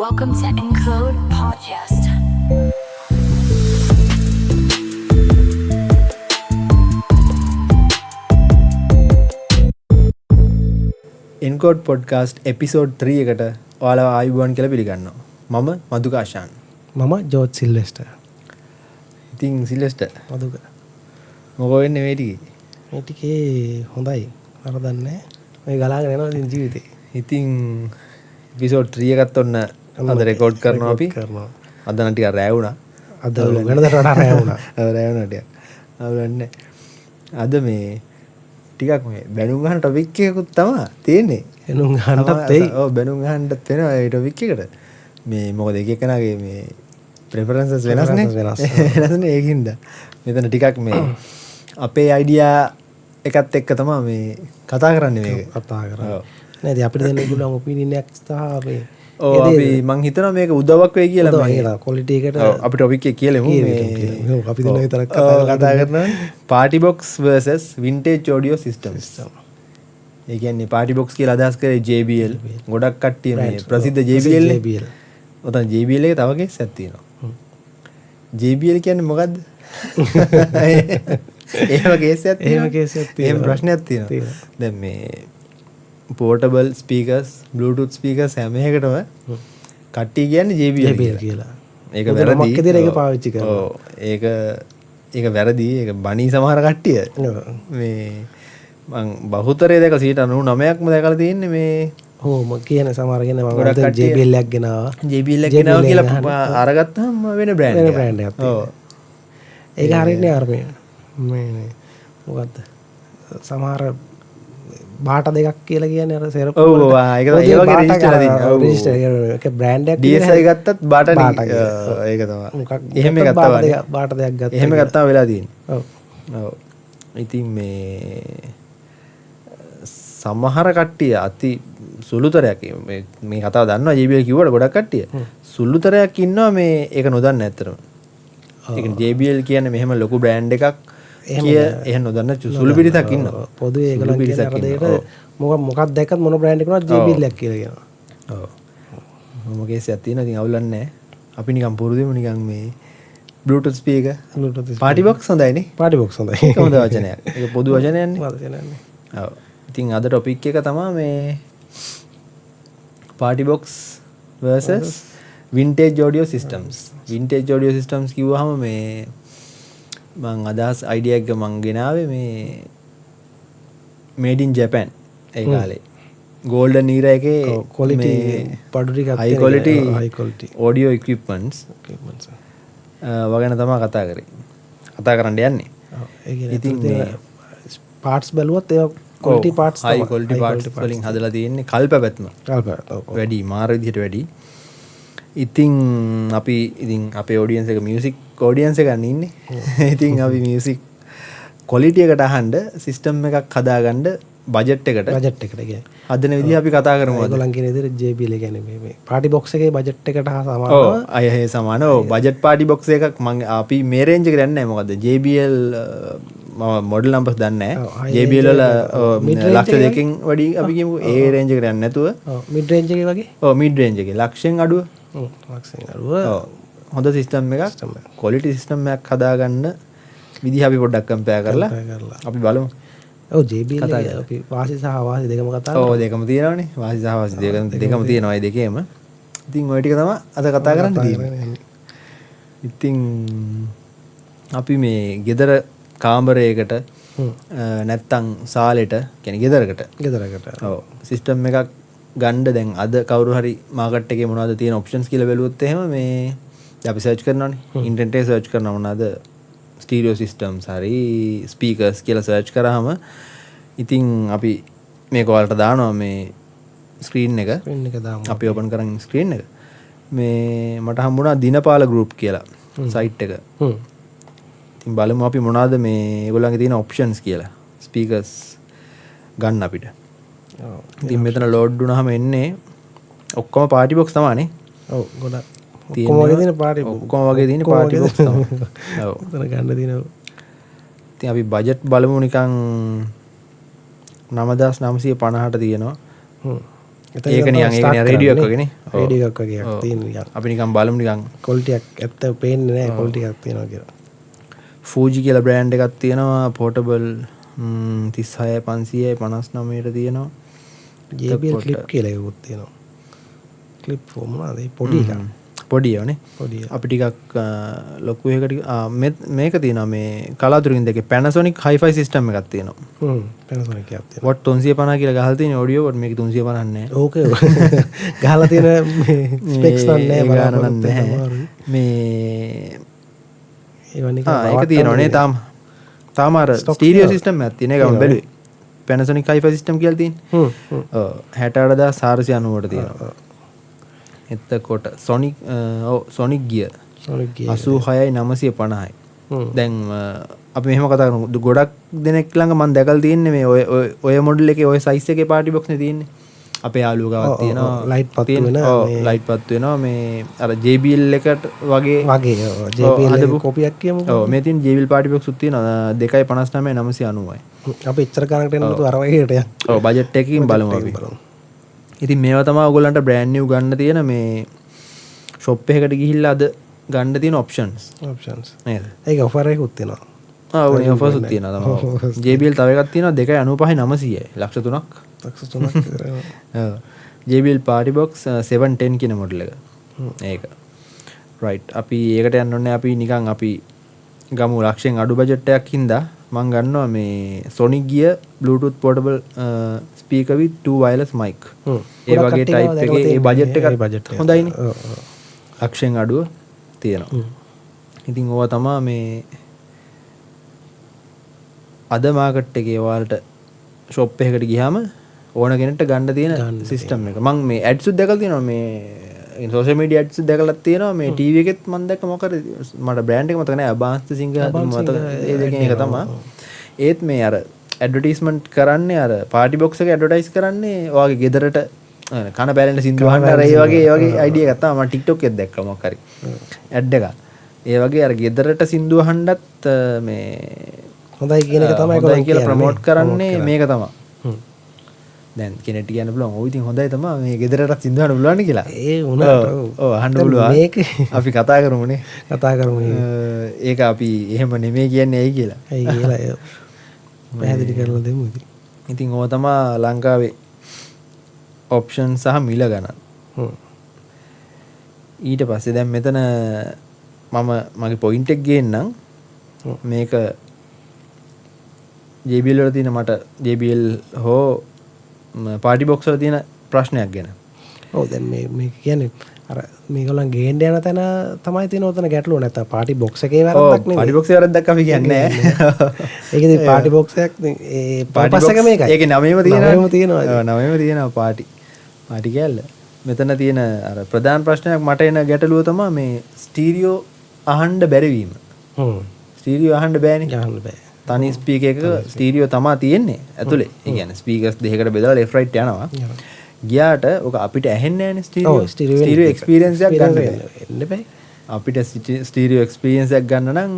Welcome to Encode Podcast. Encode podcast episode 3 එකට ඔයාලව ආයුබෝවන් කියලා පිළිගන්නවා. මම මදුක ආශාන්. මම ජෝර්ජ් සිල්වෙස්ටර්. ඉතින් සිල්වෙස්ටර් මදුක. මොකෝ වෙන්නේ මේ ටිකේ? මේ ටිකේ හොඳයි. වරදක් නැහැ. මේ ගලාගෙන යනවා ඉතින් ජීවිතේ. ඉතින් එපිසෝඩ් 3 එකත් ඔන්න අද රෙකෝඩ් කරනවා අපි. අද නම් ටිකක් රෑ වුණා. අද වෙනදට වඩා රෑ වුණා. රෑ වුණා ටිකක්. අවුලන්නේ. අද මේ ටිකක් මේ බැනුම් අහන ටොපික් එකකුත් තමයි තියෙන්නේ. බැනුම් අහන්නත් වෙයි. ඔව් බැනුම් අහන්නත් වෙනවා ඒ ටොපික් එකට. මේ මොකද එක එකනාගේ මේ ප්‍රෙෆරන්සස් වෙනස්නේ. වෙනස්නේ ඒකින්ද. මෙතන ටිකක් මේ අපේ අයිඩියා එකත් එක්ක තමයි මේ කතා කරන්නේ මේක. කතා කරන්නේ. නේද අපිට දෙන්න පුළුවන් ඔපිනියන් එකක් සහ මේ ඔව් අපි මං හිතනවා මේක උදව්වක් වෙයි කියලා මේ ක්වොලිටි එකට අපි ටොපික් එක කියලමු මේ අපි දෙන්න විතරක් කතා කරනවා party box versus vintage audio systems. ඒ කියන්නේ පාටි බොක්ස් කියලා අදහස් කරේ JBL. ගොඩක් කට්ටිය මේ ප්‍රසිද්ධ JBL නේ. ඔතන JBL එකේ තව කේස් එකක් තියෙනවා. JBL කියන්නේ මොකද්ද? එහෙම කේස් එකක් තියෙනවා. එහෙම කේස් එකක් තියෙනවා. එහෙම ප්‍රශ්නයක් තියෙනවා. දැන් මේ portable speakers bluetooth speakers හැම එකටම කට්ටිය කියන්නේ JBL කියලා. ඒක වැරදි. මොකක් විදියට ඒක පාවිච්චි කරනවා. ඔව් ඒක වැරදි. ඒක බණී සමහර කට්ටිය. මේ මං බහුතරය දැකලා 99%ක්ම දැකලා තියෙන්නේ මේ ඔව් මම කියන සමහර කියන්නේ මම දැන් JBL එකක් ගෙනාවා. JBL එකක් ගෙනාවා කියලා අරගත්තාම වෙන බ්‍රෑන්ඩ් එකක්. ඔව්. ඒක හරියන්නේ අර මේ මොකද්ද? සමහර බාට දෙකක් කියලා කියන්නේ අර සෙරප් ඔව් ඒක ඒ වගේ රෙජිස්ටර් තියෙනවා. ඔව් රෙජිස්ටර් ඒක බ්‍රෑන්ඩ් එකක් DSi ගත්තත් බාටනේ. ඒක තමයි. මොකක් එහෙම එකක් තමයි. බාට දෙයක් ගත්තා. එහෙම ගත්තාම වෙලා තියෙන්නේ. ඔව්. ඔව්. ඉතින් මේ සමහර කට්ටිය අති සුළුතරයක් මේ කතාව දන්නවා JBL කිව්වට ගොඩක් කට්ටිය සුළුතරයක් ඉන්නවා මේ ඒක නොදන්න ඇත්තටම. ඒ කියන්නේ JBL කියන්නේ මෙහෙම ලොකු බ්‍රෑන්ඩ් එකක් එහෙම නොදන්න සුළු පිරිසක් ඉන්නවා. පොදුවේ ඒගොල්ලන් කියන අර දෙයට මොකක් දැක්කත් මොන බ්‍රෑන්ඩ් එකකවත් JBL එකක් කියලා කියනවා. ඔව්. මොම කේසයක් තියෙනවා. ඉතින් අවුලක් නැහැ. අපි නිකන් පුරුදුෙමු නිකන් මේ Bluetooth speaker party box හොඳයිනේ. party box හොඳයි. ඒක හොඳ වචනයක්. ඒක පොදු වචනයක්නේ. වචනයක්නේ. ඔව්. ඉතින් අද ටොපික් එක තමයි මේ party box versus vintage audio systems. vintage audio systems කිව්වහම මේ මං අදහස් අයිඩියා එක මං ගෙනාවේ මේ made in Japan ඒ කාලේ golden era එකේ quality පඩු ටිකක් high quality audio equipments වගේන තමයි කතා කරේ. කතා කරන්න යන්නේ. ඔව් ඒ කියන්නේ ඉතින් parts බැලුවොත් ඒවා quality parts තමයි. high quality parts වලින් හදලා තියෙන්නේ කල්පැවැත්ම. වැඩි මාර විදිහට වැඩි. ඉතින් අපි ඉතින් අපේ ඔඩියන්ස් එක මියුසික් ඔඩියන්ස් එකක් ඉන්නේ. ඉතින් අපි මියුසික් ක්වොලිටි එකට අහන්න සිස්ටම් එකක් හදාගන්න බජට් එකට කියන්නේ හදන විදිහ අපි කතා කරමු. ඒගොල්ලන් කියන විදිහට JBL කියන්නේ මේ පාටි බොක්ස් එකේ බජට් එකට හා සමානව. ඔව් අය හේ සමානව. ඔව් බජට් පාටි බොක්ස් එකක් මම අපි මේ රේන්ජ් එකට යන්නේ නැහැ. මොකද JBL මම මොඩල් නම්බර්ස් දන්නේ නැහැ. JBL වල ලක්ෂ දෙකකින් වැඩි අපි කියමු ඒ රේන්ජ් එකට යන්නේ නැතුව. ඔව් මිඩ් රේන්ජ් එකේ වගේ. ඔව් මිඩ් රේන්ජ් එකේ ලක්ෂෙන් අඩුව. ඔව් ලක්ෂෙන් අඩුව. ඔව් හොඳ සිස්ටම් එකක් ක්වොලිටි සිස්ටම් එකක් හදාගන්න විදිහ අපි පොඩ්ඩක් කම්පෙයාර් කරලා අපි බලමු. ඔව් JBL අපි වාසි සහ අවාසි දෙකම කතා කරමු. ඔව් දෙකම තියෙනවානේ. වාසි සහ අවාසි දෙකම තියෙනවා ඒ දෙකේම. ඉතින් ওই ටික තමයි අද කතා කරන්න තියෙන්නේ. ඉතින් අපි මේ ගෙදර කාමරයකට නැත්තම් සාලෙට කියන්නේ ගෙදරකට ඔව් සිස්ටම් එකක් ගන්න දැන් අද කවුරු හරි මාකට් එකේ මොනවද තියෙන ඔප්ෂන්ස් කියලා බැලුවොත් එහෙම මේ අපි සර්ච් කරනවානේ ඉන්ටර්නෙට් එකේ සර්ච් කරනවා මොනවද ස්ටීරියෝ සිස්ටම්ස් හරි ස්පීකර්ස් කියලා සර්ච් කරාම ඉතින් අපි මේක ඔයාලට දානවා මේ ස්ක්‍රීන් එක දාමු අපි ඕපන් කරන් ස්ක්‍රීන් එක මේ මට හම්බුණා දිනපාල ගෲප් කියලා සයිට් එක. ඉතින් බලමු අපි මොනවද මේ ඒගොල්ලන්ගේ තියෙන ඔප්ෂන්ස් කියලා ස්පීකර්ස් ගන්න අපිට. ඉතින් මෙතන ලෝඩ් වුණාම එන්නේ ඔක්කොම පාටි බොක්ස් තමානේ. ඔව් ගොඩක් ඔක්කොම වගේ තියෙන පාටි ඔක්කොම වගේ තියෙන පාටි බොක්ස් තමයි. ඔව්. එතන ගන්න තියෙනවා. ඉතින් අපි බජට් බලමු නිකන් 9950ට තියෙනවා. ඒක නිකන් රේඩියෝ එකක් වගේනේ. රේඩියෝ එකක් වගේ එකක් තියෙන නිකන් අපි නිකන් බලමු නිකන් ක්වොලිටි එකක් ඇත්ත පේන්නේ නැහැ ක්වොලිටි එකක් තියෙනවා කියලා. Fuji කියලා බ්‍රෑන්ඩ් එකක් තියෙනවා පෝටබල් 36 559ට තියෙනවා. JBL ක්ලිප් කියලා එකකුත් තියෙනවා. ක්ලිප් ෆෝම් මොනවාද පොඩි එකක්. පොඩි ඒවානේ. පොඩි අපි ටිකක් ලොකු එකකට මේක තියෙනවා මේ කලාතුරකින් දෙකේ Panasonic hi-fi system එකක් තියෙනවා. Panasonic එකක් තියෙනවා. watt 350 කියලා ගහලා තියෙන ඔඩියෝ watt මේක 350 නැහැ. ඕකේ. ගහලා තියෙන මේ ස්පෙක්ස් නැහැ බලන්න නැහැ. මේ ඒවා නිකන් ඒක තියෙනවා නේ තාම අර ස්ටීරියෝ සිස්ටම් එකක් තියෙන එක මම බැලුවේ. Panasonic hi-fi system කියලා තියෙන්නේ. ඔව් 68490ට තියෙනවා. එතකොට Sonic Gear 86යි 950යි. දැන් අපි මෙහෙම කතා කරමු. ගොඩක් දෙනෙක් ළඟ මම දැකලා තියෙන්නේ මේ ඔය මොඩල් එකේ ඔය සයිස් එකේ පාටි බොක්ස් නේ තියෙන්නේ. අපේ යාළුවෝ ගාවක් තියෙනවා. ලයිට් පත්තු වෙන මේ ලයිට් පත්තු වෙනවා මේ අර JBL එකට වගේ JBL කොපියක් කියමුකෝ. ඔව් මේ තියෙන JBL පාටි බොක්ස් උත් තියෙනවා 259 990යි. අපි එච්චර ගණනකට එන්න තු අර වගේට යන්න. ඔව් බජට් එකකින් බලමු අපි. ඉතින් මේවා තමයි ඔයගොල්ලන්ට බ්‍රෑන්ඩ් නිව් ගන්න තියෙන මේ ෂොප් එකකට ගිහිල්ලා අද ගන්න තියෙන ඔප්ෂන්ස් නේද? ඒක ඔෆර් එකකුත් තියෙනවා. ඔව් ඒ ඔෆර්ස් උත් තියෙනවා තමයි. JBL තව එකක් තියෙනවා 295 900යි. ලක්ෂ 3ක්. ලක්ෂ 3ක්. ඔව්. JBL party box 710 කියන මොඩල් එක. ඒක. right. අපි ඒකට යන්න ඕනේ අපි නිකන් අපි ගමු ලක්ෂයෙන් අඩු බජට් එකක් හින්දා මම ගන්නවා මේ Sonic Gear Bluetooth portable speaker with 2 wireless mic. ඒ වගේ type එකේ ඒ බජට් එක හොඳයිනේ. ලක්ෂයෙන් අඩුව තියෙනවා. ඉතින් ඕවා තමයි මේ අද මාකට් එකේ ඔයාලට ෂොප් එකකට ගියාම ඕන කෙනෙක්ට ගන්න තියෙන සිස්ටම් එක. මම මේ ඇඩ්ස් උත් දැකලා තියෙනවා මේ සෝෂල් මීඩියා ඇඩ්ස් දැකලා තියෙනවා මේ ටීවී එකෙත් මම දැක්ක මොකද මට බ්‍රෑන්ඩ් එක මතක නැහැ අබාන්ස් සිංගල් මතක ඒ දෙකෙන් එක තමයි. ඒත් මේ අර ඇඩ්වර්ටයිස්මන්ට් කරන්නේ අර පාටි බොක්ස් එක ඇඩ්වර්ටයිස් කරන්නේ ඔයාගේ ගෙදරට කන බැලෙන සින්දු අහන්න අර ඒ වගේ අයිඩියා එකක් තමයි මම TikTok එකෙත් දැක්කා මොකක් හරි ඇඩ් එකක්. ඒ වගේ අර ගෙදරට සින්දු අහන්නත් මේ හොඳයි කියන එක තමයි හොඳයි කියලා ප්‍රොමෝට් කරන්නේ මේක තමයි. දැන් කෙනෙක්ට කියන්න පුළුවන් ඔය ඉතින් හොඳයි තමයි මේ ගෙදරට සින්දු අහන්න පුළුවන් කියලා. ඒ උනාට ඔව් අහන්න පුළුවන්. මේක අපි කතා කරමුනේ. කතා කරමු. ඒක අපි එහෙම නෙමෙයි කියන්නේ ඇයි කියලා. ඇයි කියලා පැහැදිලි කරලා දෙමු ඉතින්. ඉතින් ඕව තමයි ලංකාවේ ඔප්ෂන් සහ මිල ගණන්. ඊට පස්සේ දැන් මෙතන මම මගේ පොයින්ට් එක ගේන්නම්. මේක JBL වල තියෙන මට JBL හෝ පාටි බොක්ස් වල තියෙන ප්‍රශ්නයක් ගැන. ඔව් දැන් මේ කියන්නේ අර මේගොල්ලන් ගේන්න යන තැන තමයි තියෙන උතන ගැටලුව නැත්තම් පාටි බොක්ස් එකේ වැරද්දක් නෙමෙයි. පාටි බොක්ස් එකේ වැරද්දක් අපි කියන්නේ නැහැ. ඒකේ පාටි බොක්ස් එකක් ඒ පර්පස් එක මේකයි. ඒකේ නමේම තියෙනවා. නමේම තියෙනවා. ඔව් නමේම තියෙනවා පාටි. පාටි කැල්ල. මෙතන තියෙන අර ප්‍රධාන ප්‍රශ්නයක් මට එන ගැටලුව තමයි මේ ස්ටීරියෝ අහන්න බැරි වීම. ස්ටීරියෝ අහන්න බෑනේ. අහන්න බෑ. තනි ස්පීකර් එක ස්ටීරියෝ තමයි තියෙන්නේ ඇතුලේ. ඒ කියන්නේ ස්පීකර්ස් දෙකකට බෙදලා left right යනවා. ගියාට ඔක අපිට ඇහෙන්නේ නැහැනේ ස්ටීරියෝ. ස්ටීරියෝ එක්ස්පීරියන්ස් එකක් ගන්න එන්න බෑ. අපිට ස්ටීරියෝ එක්ස්පීරියන්ස් එකක් ගන්න නම්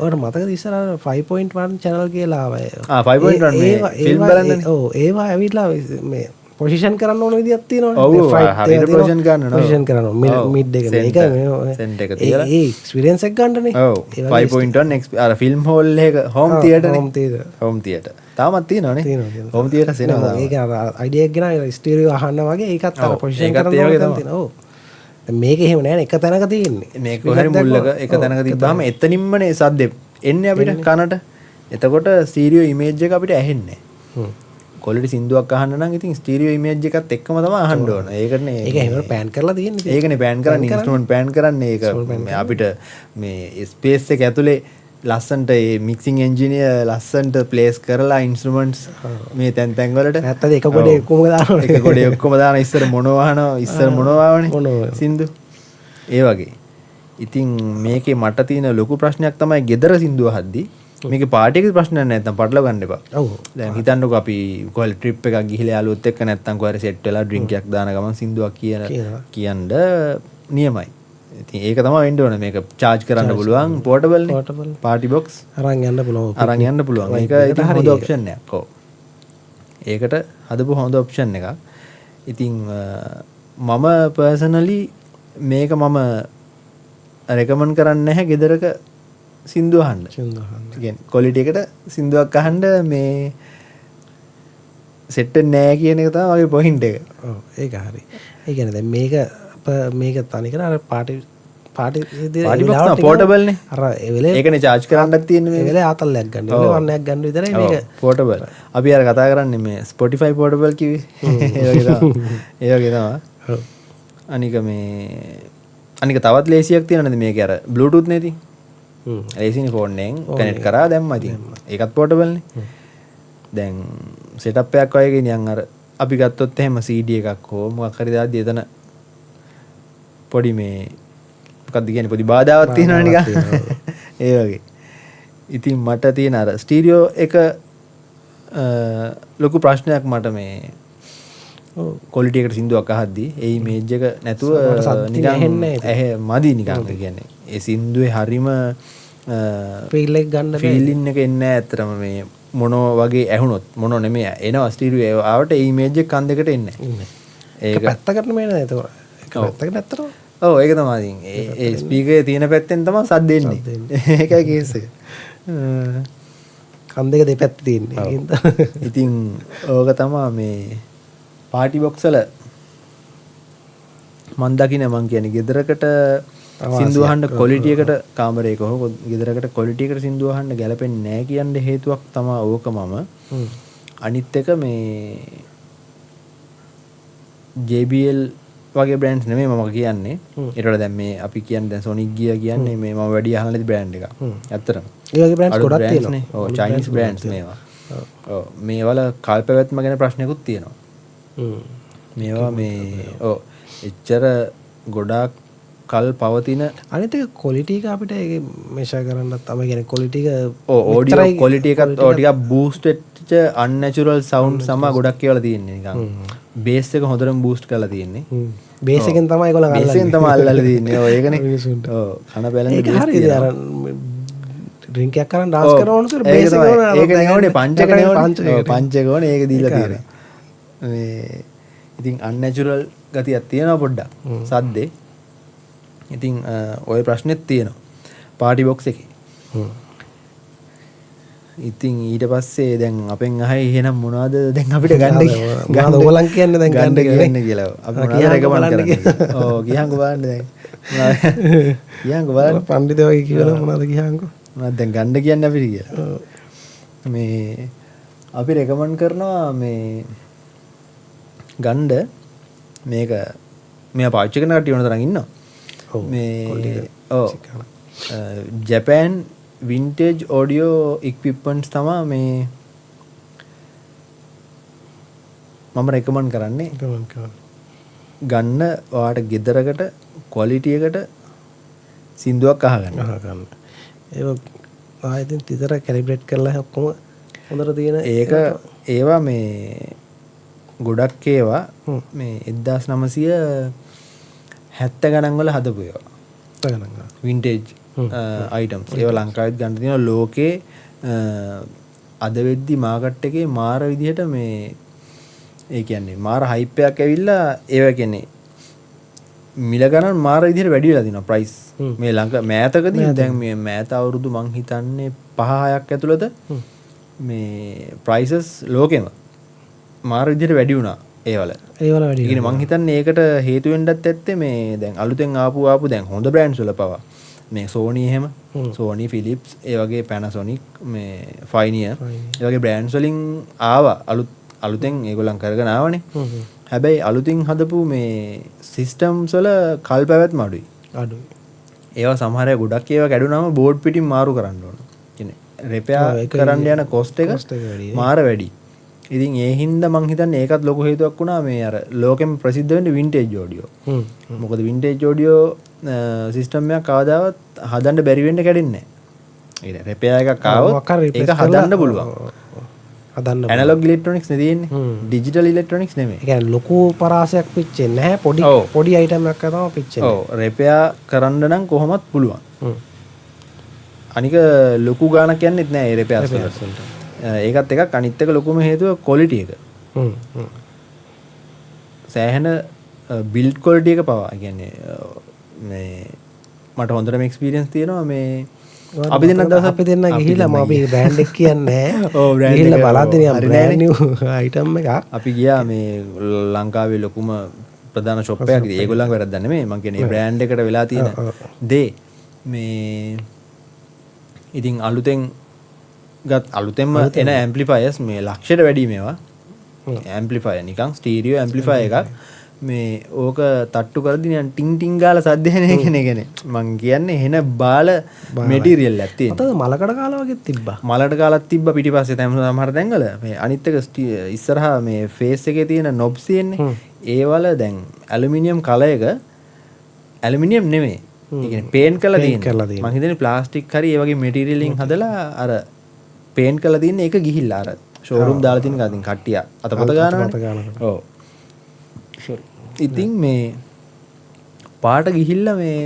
ඔයාලට මතකද ඉස්සර 5.1 channel කියලා ආවා. 5.1 මේ ෆිල්ම් බලන්නනේ. ඔව් ඒවා ඇවිල්ලා මේ පොසිෂන් කරන්න ඕන විදියක් තියෙනවනේ. ඔව් හරියට පොසිෂන් ගන්න ඕන. පොසිෂන් කරනවා. මිඩ් එක මේක සෙන්ටර් එක තියලා ඒ එක්ස්පීරියන්ස් එක ගන්නනේ. ඔව් 5.1 අර ෆිල්ම් හෝල් එක හෝම් තියටර් හෝම් තියටර් තාමත් තියෙනවනේ. හෝම් තියටර් සෙනවා. ඒක අර අයිඩියා එක ගෙන ස්ටීරියෝ අහන්න වගේ ඒකත් අර පොසිෂන් කරන්න ඕන තියෙනවා. ඔව් මේක එහෙම නෑනේ එක තැනක තියෙන්නේ. මේක හරි මුල්ලක එක තැනක තිබ්බාම එතනින්මනේ සද්දෙ එන්නේ අපිට කනට. එතකොට ස්ටීරියෝ ඉමේජ් එක අපිට ඇහෙන්නේ නැහැ. කොලිටි සින්දුවක් අහන්න නම් ඉතින් ස්ටීරියෝ ඉමේජ් එකත් එක්කම තමයි අහන්න ඕන. ඒකනේ ඒක එහෙම පෑන් කරලා තියෙන්නේ. ඒකනේ පෑන් කරන්නේ ඉන්ස්ට්‍රුමන්ට් පෑන් කරන්නේ ඒක අපිට මේ ස්පේස් එක ඇතුලේ ලස්සන්ට ඒ මික්සිං එන්ජිනියර් ලස්සන්ට ප්ලේස් කරලා ඉන්ස්ට්‍රුමන්ට්ස් මේ තැන් තැන් වලට නැත්තද එක ගොඩේ ඔක්කොම දානවා. එක ගොඩේ ඔක්කොම දාන ඉස්සර මොනවා අහනවා ඉස්සර මොනවා ආවනේ සින්දු. ඒ වගේ. ඉතින් මේකේ මට තියෙන ලොකු ප්‍රශ්නයක් තමයි ගෙදර සින්දුව අහද්දී මේක පාටි එකේ ප්‍රශ්නයක් නැත්නම් පටලව ගන්න එපා. ඔව්. දැන් හිතන්නකෝ අපි කොහේ ට්‍රිප් එකක් ගිහිලා යාළුවොත් එක්ක නැත්නම් කොහේ සෙට් වෙලා ඩ්‍රින්ක් එකක් දාන ගමන් සින්දුවක් කියන්න නියමයි. ඉතින් ඒක තමයි වෙන්න ඕනේ. මේක charge කරන්න පුළුවන් portable නේ. party box අරන් යන්න පුළුවන්. අරන් යන්න පුළුවන්. ඒක ඉතින් හොඳ option එකක්. ඔව්. ඒකට හදපු හොඳ option එකක්. ඉතින් මම පර්සනලි මේක මම රෙකමන්ඩ් කරන්නේ නැහැ ගෙදරක සින්දු අහන්න. කියන්නේ ක්වොලිටි එකට සින්දුවක් අහන්න මේ සෙට් නෑ කියන එක තමයි වගේ පොයින්ට් එක. ඔව් ඒක හරි. ඒ කියන්නේ දැන් මේක තනිකර අර පාටි බොක්ස් පෝටබල් නේ. අර ඒ වෙලේ ඒකනේ charge කරන්නත් තියෙන්නේ මේ වෙලේ ආතල්ලයක් ගන්න. ඒ වෙලේ වන්නයක් ගන්න විතරයි මේක පෝටබල්. අපි අර කතා කරන්නේ මේ Spotify පෝටබල් කිව්වේ. ඒ වගේ තමයි. ඒ වගේ තමයි. ඔව්. අනික තවත් ලේසියක් තියෙනවද මේකේ අර Bluetooth නේ ඉතින්. ලේසිනේ ෆෝන් එකෙන් කනෙක්ට් කරා දැම්මා ඉතින්. ඒකත් පෝටබල් නේ. දැන් සෙටප් එකක් වගේ ගෙනියන් අර අපි ගත්තොත් එහෙම CD එකක් හෝ මොකක් හරි දාද්දි එතන පොඩි මේ මොකක්ද කියන්නේ පොඩි බාධාවක් තියෙනවා නිකන්. ඒ වගේ. ඉතින් මට තියෙන අර ස්ටීරියෝ එක ලොකු ප්‍රශ්නයක් මට මේ ක්වොලිටි එකට සින්දුවක් අහද්දි ඒ ඉමේජ් එක නැතුව නිකන් ඇහ මදි නිකන් කියන්නේ. ඒ සින්දුවේ හරිම ෆීල් එක ගන්න බෑ. ෆීලින් එක එන්නේ නැහැ ඇත්තටම මේ මොනෝ වගේ ඇහුනොත් මොනෝ නෙමෙයි එනවා ස්ටීරියෝ ආවට ඒ ඉමේජ් එක කන් දෙකට එන්නේ නැහැ. ඒක පැත්තකට මේ නේද ඒක. ඒක පැත්තකට ඇත්තටම. ඔව් ඒක තමයි ඉතින් ඒ ස්පීකරේ තියෙන පැත්තෙන් තමයි සද්ද එන්නේ. ඒකයි කේස් එක. කන් දෙක දෙපැත්ත තියෙන්නේ. ඉතින් ඕක තමයි මේ පාටි බොක්ස් වල මන් දකින්න මං කියන්නේ ගෙදරකට සින්දු අහන්න ක්වොලිටි එකට කාමරයක හෝ ගෙදරකට ක්වොලිටි එකට සින්දු අහන්න ගැලපෙන්නේ නැහැ කියන හේතුවක් තමයි ඕක මම. අනිත් එක මේ JBL වගේ බ්‍රෑන්ඩ්ස් නෙමෙයි මම කියන්නේ. ඊට වඩා දැන් මේ අපි කියන්නේ දැන් Sonic Gear කියන්නේ මේ මම වැඩි අහලා නැති බ්‍රෑන්ඩ් එකක්. ඇත්තටම. ඒ වගේ බ්‍රෑන්ඩ්ස් ගොඩක් තියෙනවා. ඔව් Chinese බ්‍රෑන්ඩ්ස් මේවා. ඔව් මේවල කල් පැවැත්ම ගැන ප්‍රශ්නකුත් තියෙනවා. මේවා මේ ඔව් එච්චර ගොඩාක් කල් පවතින අනිත් එක ක්වොලිටි එක අපිට ඒක මෙෂර් කරන්නත් තමයි කියන්නේ ක්වොලිටි එක ඕඩියෝ ක්වොලිටි එකත් ටිකක් බූස්ට් වෙච්ච අන්නැචරල් සවුන්ඩ් සම ගොඩක් කියලා තියෙන්නේ නිකන් බේස් එක හොඳටම බූස්ට් කරලා තියෙන්නේ බේස් එකෙන් තමයි ඒගොල්ලන් අල්ලන්නේ බේස් එකෙන් තමයි අල්ලලා තියෙන්නේ ඔව් ඒකනේ ඔව් කන බැලන්නේ ඒක හරියද අර ඩ්‍රින්ක් එකක් කරන් ඩාන්ස් කරනවනේ සර් බේස් එක ඕනේ ඒක නෙවෙයි පංචක ඕනේ ඒක දීලා තියෙන්නේ මේ ඉතින් අන්නැචරල් ගතියක් තියෙනවා පොඩ්ඩක් සද්දේ ඉතින් ඔය ප්‍රශ්නෙත් තියෙනවා පාටි බොක්ස් එකේ. ඉතින් ඊට පස්සේ දැන් අපෙන් අහයි එහෙනම් මොනවද දැන් අපිට ගන්න ඕගලන් කියන්නේ දැන් ගන්න කියලා. අපි මොනවද රෙකමන්ඩ් කරන්නේ? ඔව් ගියන්කෝ බලන්න දැන්. ගියන්කෝ බලන්න පඬිතුමා වගේ කියලා මොනවද ගියන්කෝ. මොනවද දැන් ගන්න කියන්නේ අපිට කියලා. මේ අපි රෙකමන්ඩ් කරනවා මේ ගන්න මේක මෙයා පාවිච්චි කරන කට්ටිය ඕන තරම් ඉන්නවා. මේ ජැපෑන් වින්ටේජ් ඔඩියෝ ඉක්විප්මන්ට්ස් තමා මේ මම රෙකමන්ඩ් කරන්නේ ගන්න ඔයාට ගෙදරකට ක්වොලිටි එකට සින්දුවක් අහගන්න. ඒක ආයෙත් තිතර කැලිබ්‍රේට් කරලා ඔක්කොම හොඳට තියෙන ඒක ඒවා මේ ගොඩක් ඒවා මේ 1970 ගණන් වල හදපු ඒවා. Vintage items. ඒවා ලංකාවෙත් ගන්න තියෙනවා. ලෝකේ අද වෙද්දි මාකට් එකේ මාර විදිහට මේ ඒ කියන්නේ මාර හයිප් එකක් ඇවිල්ලා ඒවා කියන්නේ මිල ගණන් මාර විදිහට වැඩි වෙලා තියෙනවා ප්‍රයිස්. මේ මෑතකදී දැන් මේ මෑත අවුරුදු මං හිතන්නේ 5-6ක් ඇතුළත මේ ප්‍රයිසස් ලෝකෙම මාර විදිහට වැඩි වුණා ඒවල. ඒවල වැඩි. ඒ කියන්නේ මං හිතන්නේ ඒකට හේතු වෙන්නත් ඇත්තේ මේ දැන් අලුතෙන් ආපු දැන් හොඳ බ්‍රෑන්ඩ්ස් වල පවා මේ Sony එහෙම Sony Philips ඒ වගේ Panasonic මේ Pioneer ඒ වගේ බ්‍රෑන්ඩ්ස් වලින් ආවා අලුතෙන් ඒගොල්ලන් කරගෙන ආවනේ. හැබැයි අලුතින් හදපු මේ සිස්ටම්ස් වල කල් පැවැත්ම අඩුයි. ඒවා සමහර අය ගොඩක් ඒවා කැඩුනම බෝඩ් පිටින් මාරු කරන්න ඕන. කියන්නේ රිපෙයාර් කරන්න යන කොස්ට් එක මාර වැඩි. ඉතින් ඒ හින්දා මං හිතන්නේ ඒකත් ලොකු හේතුවක් වුණා මේ අර ලෝකෙම ප්‍රසිද්ධ වෙන්නේ වින්ටේජ් ඔඩියෝ. මොකද වින්ටේජ් ඔඩියෝ සිස්ටම් එකක් කවදාවත් හදන්න බැරි වෙන්න කැඩෙන්නේ නැහැ. ඒ රිපෙයාර් එකක් ආවොත් ඒක හදන්න පුළුවන්. හදන්න ඇනලොග් ඉලෙක්ට්‍රොනික්ස් නෙදෙන්නේ. ඩිජිටල් ඉලෙක්ට්‍රොනික්ස් නෙමෙයි. ඒ කියන්නේ ලොකු පරාසයක් පිච්චෙන්නේ නැහැ. පොඩි අයිටම් එකක් තමයි පිච්චෙන්නේ. ඔව් රිපෙයාර් කරන්න නම් කොහොමත් පුළුවන්. අනික ලොකු ගාණක් යන්නේත් නැහැ ඒ රිපෙයාර්ස් වලට. ඒකත් එකක් අනිත් එක ලොකුම හේතුව ක්වොලිටි එක. සෑහෙන බිල්ඩ් ක්වොලිටි එක පවා කියන්නේ මේ මට හොඳටම එක්ස්පීරියන්ස් තියෙනවා මේ අපි දෙන්න දවසක් අපි දෙන්න ගිහිල්ලා මම අපි බ්‍රෑන්ඩ් එක කියන්නේ ඔව් brand එක ගිහිල්ලා බලද්දී හරි බ්‍රෑන්ඩ් නිව් අයිටම් එකක් අපි ගියා මේ ලංකාවේ ලොකුම ප්‍රධාන ෂොප් එකක්. ඉතින් ඒගොල්ලන්ගේ වැරද්දක් නෙමෙයි. මං කියන්නේ මේ බ්‍රෑන්ඩ් එකට වෙලා තියෙන දේ මේ ඉතින් අලුතෙන්ම එන ඇම්ප්ලිෆයර්ස් මේ ලක්ෂයට වැඩි මේවා. ඇම්ප්ලිෆයර් නිකන් ස්ටීරියෝ ඇම්ප්ලිෆයර් එකක්. මේ ඕක තට්ටු කරද්දී නිකන් ටින් ටින් ගාලා සද්ද එන එකනේ. මං කියන්නේ එන බාල මෙටීරියල් එකක් තියෙන. අතද මලකඩ කාලා වගේ තිබ්බා. මලට කාලක් තිබ්බා පිටිපස්සේ සමහර තැන්වල. මේ අනිත් එක ඉස්සරහා මේ ෆේස් එකේ තියෙන නොබ්ස් තියෙන්නේ. ඒවල දැන් ඇලුමිනියම් කලර් එක ඇලුමිනියම් නෙමෙයි. ඒ කියන්නේ පේන්ට් කරලා තියෙනවා. මං හිතන්නේ ප්ලාස්ටික් හරි ඒ වගේ මෙටීරියල් එකෙන් හදලා අර පේන්ට් කරලා තියෙන එක ගිහිල්ලා අර ෂෝරූම් දාලා තියෙන ගාතින් කට්ටිය අතපොත ගන්නවා. ඔව්. ඉතින් මේ පාට ගිහිල්ලා මේ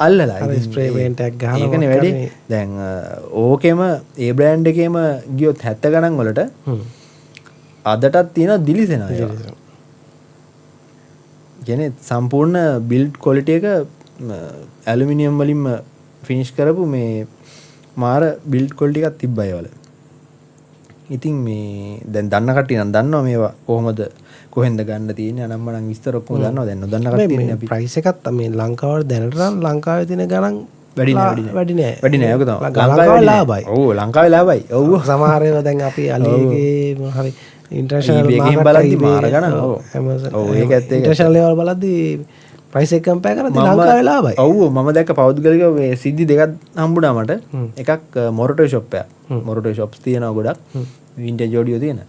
අල්ලලා ඉතින් ස්ප්‍රේ පේන්ට් එකක් ගහලා ඒකනේ වැඩි. දැන් ඕකෙම ඒ බ්‍රෑන්ඩ් එකේම ගියොත් 70 ගණන් වලට අදටත් තියෙනවා දිලිසෙනවා ඒවා. කියන්නේ සම්පූර්ණ බිල්ඩ් ක්වොලිටි එක ඇලුමිනියම් වලින්ම ෆිනිෂ් කරපු මේ මාර බිල්ඩ් ක්වොලිටි එකක් තිබ්බා ඒවල. ඉතින් මේ දැන් දන්න කට්ටිය නම් දන්නවා මේවා කොහොමද කොහෙන්ද ගන්න තියෙන්නේ අනම්මනම් විස්තර ඔක්කොම දන්නවා. දැන් නොදන්න කට්ටිය ඉන්නේ අපි. ප්‍රයිස් එකත් මේ ලංකාවට දැනට නම් ලංකාවේ තියෙන ගණන් වැඩි නෑ. වැඩි නෑ. වැඩි නෑ. ඒක තමයි. ලංකාවේ ලාභයි. ඔව් ලංකාවේ ලාභයි. ඔව් සමහර ඒවා දැන් අපි අලිගේ හරි ඉන්ටර්නැෂනල් එකකින් බලද්දි මාර ගණන්. ඔව්. ඔව් ඒක ඇත්ත ඒක. ඉන්ටර්නැෂනල් ලෙවල් බලද්දි ප්‍රයිස් එක කම්පෙයාර් කරද්දි ලංකාවේ ලාභයි. ඔව් මම දැක්ක පෞද්ගලික මේ සිද්ධි දෙකක් හම්බුණා මට. එකක් මොරටෝ ෂොප් එකක්. මොරටෝ ෂොප්ස් තියෙනවා ගොඩක්. වින්ටේජ් ඔඩියෝ තියෙන.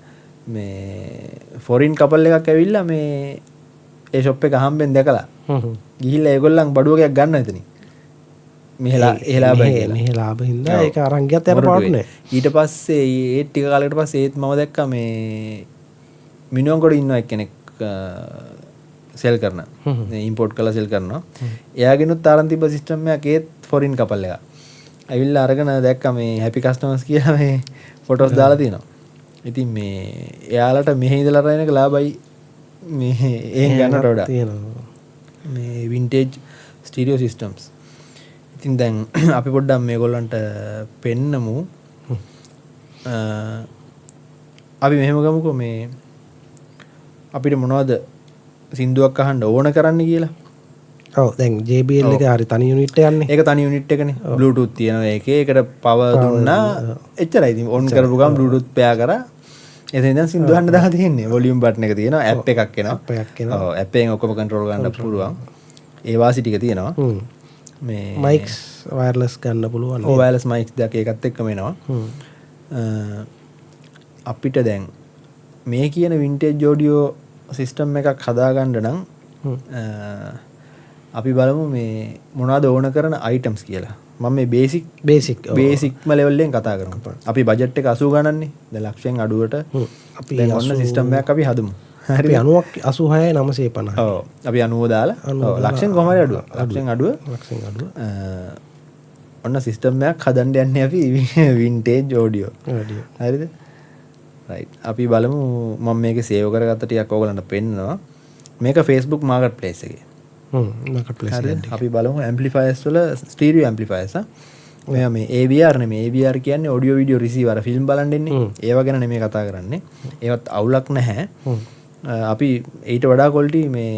මේ ෆොරින් කපල් එකක් ඇවිල්ලා මේ ඒ ෂොප් එක හම්බෙන් දැකලා ගිහිල්ලා ඒගොල්ලන් බඩුවකයක් ගන්න එතනින්. මෙහෙලා එහෙලා බයි කියලා. මෙහෙ ලාභ හින්දා ඒක අරන් ගියත් යට පාඩු නෑ. ඊට පස්සේ ඒ ටික කාලයකට පස්සේ ඒත් මම දැක්කා මේ මිනුවන්ගොඩ ඉන්නවා එක්කෙනෙක් සෙල් කරන. ඉම්පෝට් කරලා සෙල් කරනවා. එයාගෙනුත් තරම් තිබ්බ සිස්ටම් එකක් ඒත් ෆොරින් කපල් එකක්. ඇවිල්ලා අරගෙන දැක්කා මේ හැපි කස්ටමර්ස් කියලා මේ ෆොටෝස් දාලා තියෙනවා. ඉතින් මේ එයාලට මෙහෙ ඉඳලා රැන එක ලාභයි මේ එහෙන් ගන්නට වඩා තියෙනවා. මේ වින්ටේජ් ස්ටීරියෝ සිස්ටම්ස්. ඉතින් දැන් අපි පොඩ්ඩක් මේගොල්ලන්ට පෙන්නමු. අපි මෙහෙම ගමුකෝ මේ අපිට මොනවද සින්දුවක් අහන්න ඕන කරන්න කියලා. ඔව් දැන් JBL එක හරි තනි යුනිට් එකක් නේ. ඒක තනි යුනිට් එකනේ. Bluetooth තියෙනවා ඒකේ. ඒකට පවර් දුන්නා එච්චරයි. ඉතින් ඔන් කරපු ගමන් Bluetooth පෙයා කරා. එතෙන් දැන් සින්දු අහන්න දාලා තියෙන්නේ. වොලියුම් බටන් එක තියෙනවා. ඇප් එකක් එනවා. ඔව් ඇප් එකෙන් ඔක්කොම කන්ට්‍රෝල් ගන්න පුළුවන්. ඒ වාසි ටික තියෙනවා. මේ මයික්ස් වයර්ලස් ගන්න පුළුවන්. ඔව් වයර්ලස් මයික්ස් දෙක ඒකත් එක්කම එනවා. අපිට දැන් මේ කියන වින්ටේජ් ඔඩියෝ සිස්ටම් එකක් හදාගන්න නම් අපි බලමු මේ මොනවද ඕන කරන අයිටම්ස් කියලා. මම මේ බේසික්ම ලෙවල් එකෙන් කතා කරමු. අපි බජට් එක 80 ගණන්නේ. දැන් ලක්ෂයෙන් අඩුවට අපි දැන් ඔන්න සිස්ටම් එකක් අපි හදමු. හරි 90ක් 86 950. ඔව් අපි 90 දාලා ඔව් ලක්ෂයෙන් කොහමද අඩුව? ලක්ෂයෙන් අඩුව. ඔන්න සිස්ටම් එකක් හදන්න යන්නේ අපි වින්ටේජ් ඔඩියෝ. හරිද? රයිට්. අපි බලමු මම මේකේ සේව් කරගත්ත ටිකක් ඕගලන්ට පෙන්නනවා. මේක Facebook marketplace එකේ. marketplace අපි බලමු ඇම්ප්ලිෆයර්ස් වල ස්ටීරියෝ ඇම්ප්ලිෆයර්ස්. මෙයා මේ AVR නෙමෙයි. AVR කියන්නේ ඔඩියෝ වීඩියෝ රිසීවර් ෆිල්ම් බලන් ඉන්නේ. ඒව ගැන නෙමෙයි කතා කරන්නේ. ඒවත් අවුලක් නැහැ. අපි ඊට වඩා quality මේ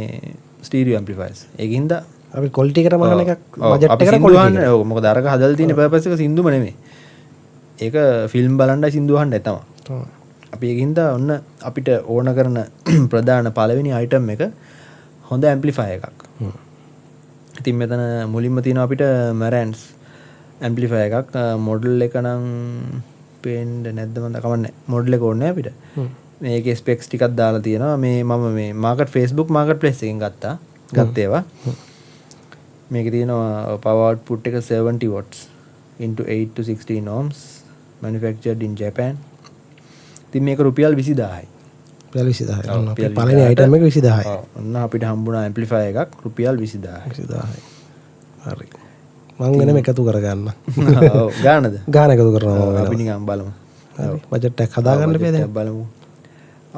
ස්ටීරියෝ ඇම්ප්ලිෆයර්ස්. ඒකින්ද අපි quality එකට මහන එකක් බජට් එකට quality. ඔව් මොකද අරක හදලා තියෙන පර්පස් එක සින්දුම නෙමෙයි. ඒක ෆිල්ම් බලන්නයි සින්දු අහන්නයි තමයි. අපි ඒකින්ද ඔන්න අපිට ඕන කරන ප්‍රධාන පළවෙනි අයිටම් එක හොඳ ඇම්ප්ලිෆයර් එකක්. ඉතින් මෙතන මුලින්ම තියෙනවා අපිට Marantz ඇම්ප්ලිෆයර් එකක්. මොඩල් එක නම් පේන්නේ නැද්ද මන්ද කවන්නේ. මොඩල් එක ඕනේ අපිට. මේකේ ස්පෙක්ස් ටිකක් දාලා තියෙනවා. මේ මම මේ Facebook marketplace එකෙන් ගත්ත ඒවා. මේකේ තියෙනවා power output එක 70 watts into 8 to 16 ohms manufactured in Japan. ඉතින් මේක රුපියල් 20000යි. රුපියල් 20000යි. පළවෙනි අයිටම් එක 20000යි. ඔන්න අපිට හම්බුණා ඇම්ප්ලිෆයර් එකක් රුපියල් 20000යි. 20000යි. හරි. මං වෙනම එකතු කරගන්න. ඔව් ගානද? ගාන එකතු කරනවා. අපි නිකන් බලමු. හරි. බජට් එකක් හදාගන්න බෑ දැන්. බලමු.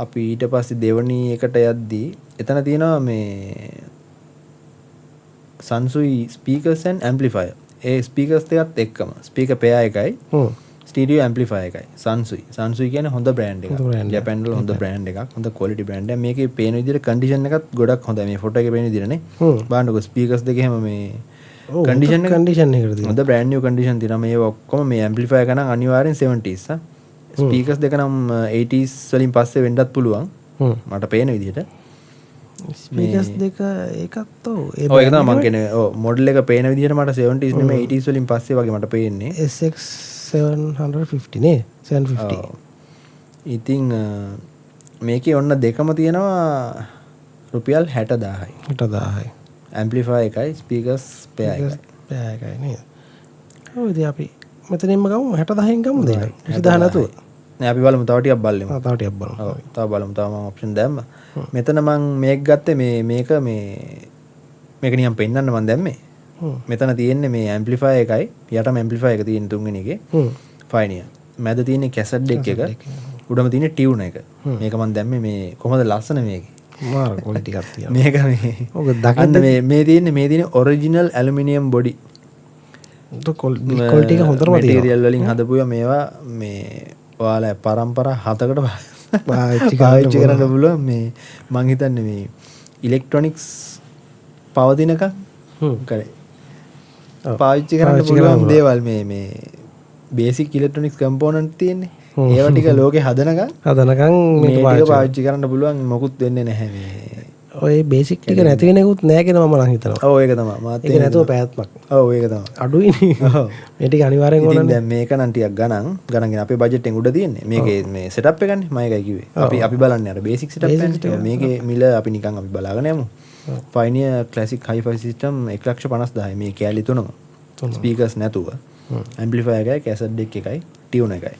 අපි ඊට පස්සේ දෙවනි එකට යද්දී එතන තියෙනවා මේ Sansui speakers and amplifier. A speakers දෙකත් එක්කම ස්පීකර් පෙයා එකයි ස්ටීරියෝ ඇම්ප්ලිෆයර් එකයි. Sansui කියන්නේ හොඳ බ්‍රෑන්ඩ් එකක්. ජපාන් වල හොඳ බ්‍රෑන්ඩ් එකක්. හොඳ ක්වොලිටි බ්‍රෑන්ඩ් එකක්. මේකේ පේන විදිහට කන්ඩිෂන් එකත් ගොඩක් හොඳයි. මේ ෆොටෝ එකේ පේන විදිහට නේ. බලන්නකො ස්පීකර්ස් දෙක එහෙම මේ කන්ඩිෂන් එකට තියෙනවා. හොඳ බ්‍රෑන්ඩ් නිව් කන්ඩිෂන් තියෙනවා. මේ ඔක්කොම මේ ඇම්ප්ලිෆයර් එක නම් අනිවාර්යෙන් 70s. ස්පීකර්ස් දෙක නම් 80s වලින් පස්සේ වෙන්නත් පුළුවන්. මට පේන විදිහට. ස්පීකර්ස් දෙක ඒකත් ඔව් ඒක තමයි මම කියන්නේ. ඔව් මොඩල් එක පේන විදිහට මට 70s නෙමෙයි 80s වලින් පස්සේ වගේ මට පේන්නේ. SX 750 නේ 750. ඉතින් මේකේ ඔන්න දෙකම තියෙනවා රුපියල් 60000යි. 60000යි. ඇම්ප්ලිෆයර් එකයි ස්පීකර්ස් පෙයා එකයි නේද? ඔව් ඉතින් අපි මෙතනින්ම ගමු 60000න් ගමුද ඒක? 20000 නැතුව. නෑ අපි බලමු තව ටිකක් බලමු. තව ටිකක් බලමු. ඔව් තව බලමු. තව මම ඔප්ෂන් දැම්ම. මෙතන මම මේක ගත්තේ මේක නිකන් පෙන්නන්න මම දැම්මේ. මෙතන තියෙන්නේ මේ ඇම්ප්ලිෆයර් එකයි යටම ඇම්ප්ලිෆයර් එක තියෙන තුන්වෙනි එකේ. ෆයිනිය. මැද තියෙන්නේ කැසට් ඩෙක් එක. උඩම තියෙන්නේ ටියුන් එක. මේක මම දැම්මේ මේ කොහොමද ලස්සන මේකේ. මාර ක්වොලිටි එකක් තියෙනවා. මේක මේ ඔක දකින්න මේ තියෙන්නේ ඔරිජිනල් ඇලුමිනියම් බොඩි. ක්වොලිටි එක හොඳටම තියෙනවා. මැටීරියල් වලින් හදපුවා මේවා මේ ඔයාලා පරම්පරා 7කට පාවිච්චි කරන්න පුළුවන් මේ මං හිතන්නේ මේ ඉලෙක්ට්‍රොනික්ස් පවතිනක කරේ පාවිච්චි කරන්න පුළුවන් දේවල් මේ බේසික් ඉලෙක්ට්‍රොනික්ස් කම්පෝනන්ට් තියෙන්නේ ඒවා ටික ලෝකේ හදනකම් මේක පාවිච්චි කරන්න පුළුවන් මොකුත් වෙන්නේ නැහැ මේ ඔය බේසික් ටික නැති වෙනෙකුත් නැහැ කියලා මම නම් හිතනවා. ඔව් ඒක තමයි. මාත් ඒක නැතුව පැවැත්මක්. ඔව් ඒක තමයි. අඩුයිනේ. ඔව්. මේ ටික අනිවාර්යෙන් ඕනනේ. දැන් මේක නම් ටිකක් ගණන් අපේ බජට් එකෙන් උඩ තියෙන්නේ. මේකේ මේ සෙටප් එකනේ මම ඒකයි කිව්වේ. අපි බලන්නේ අර බේසික් සෙටප් එකනේ. මේකේ මිල අපි නිකන් අපි බලාගෙන යමු. Pioneer Classic Hi-Fi system 150000යි මේ කැලි තුනම. ස්පීකර්ස් නැතුව. ඇම්ප්ලිෆයර් එකයි කැසට් ඩෙක් එකයි ටියුන එකයි.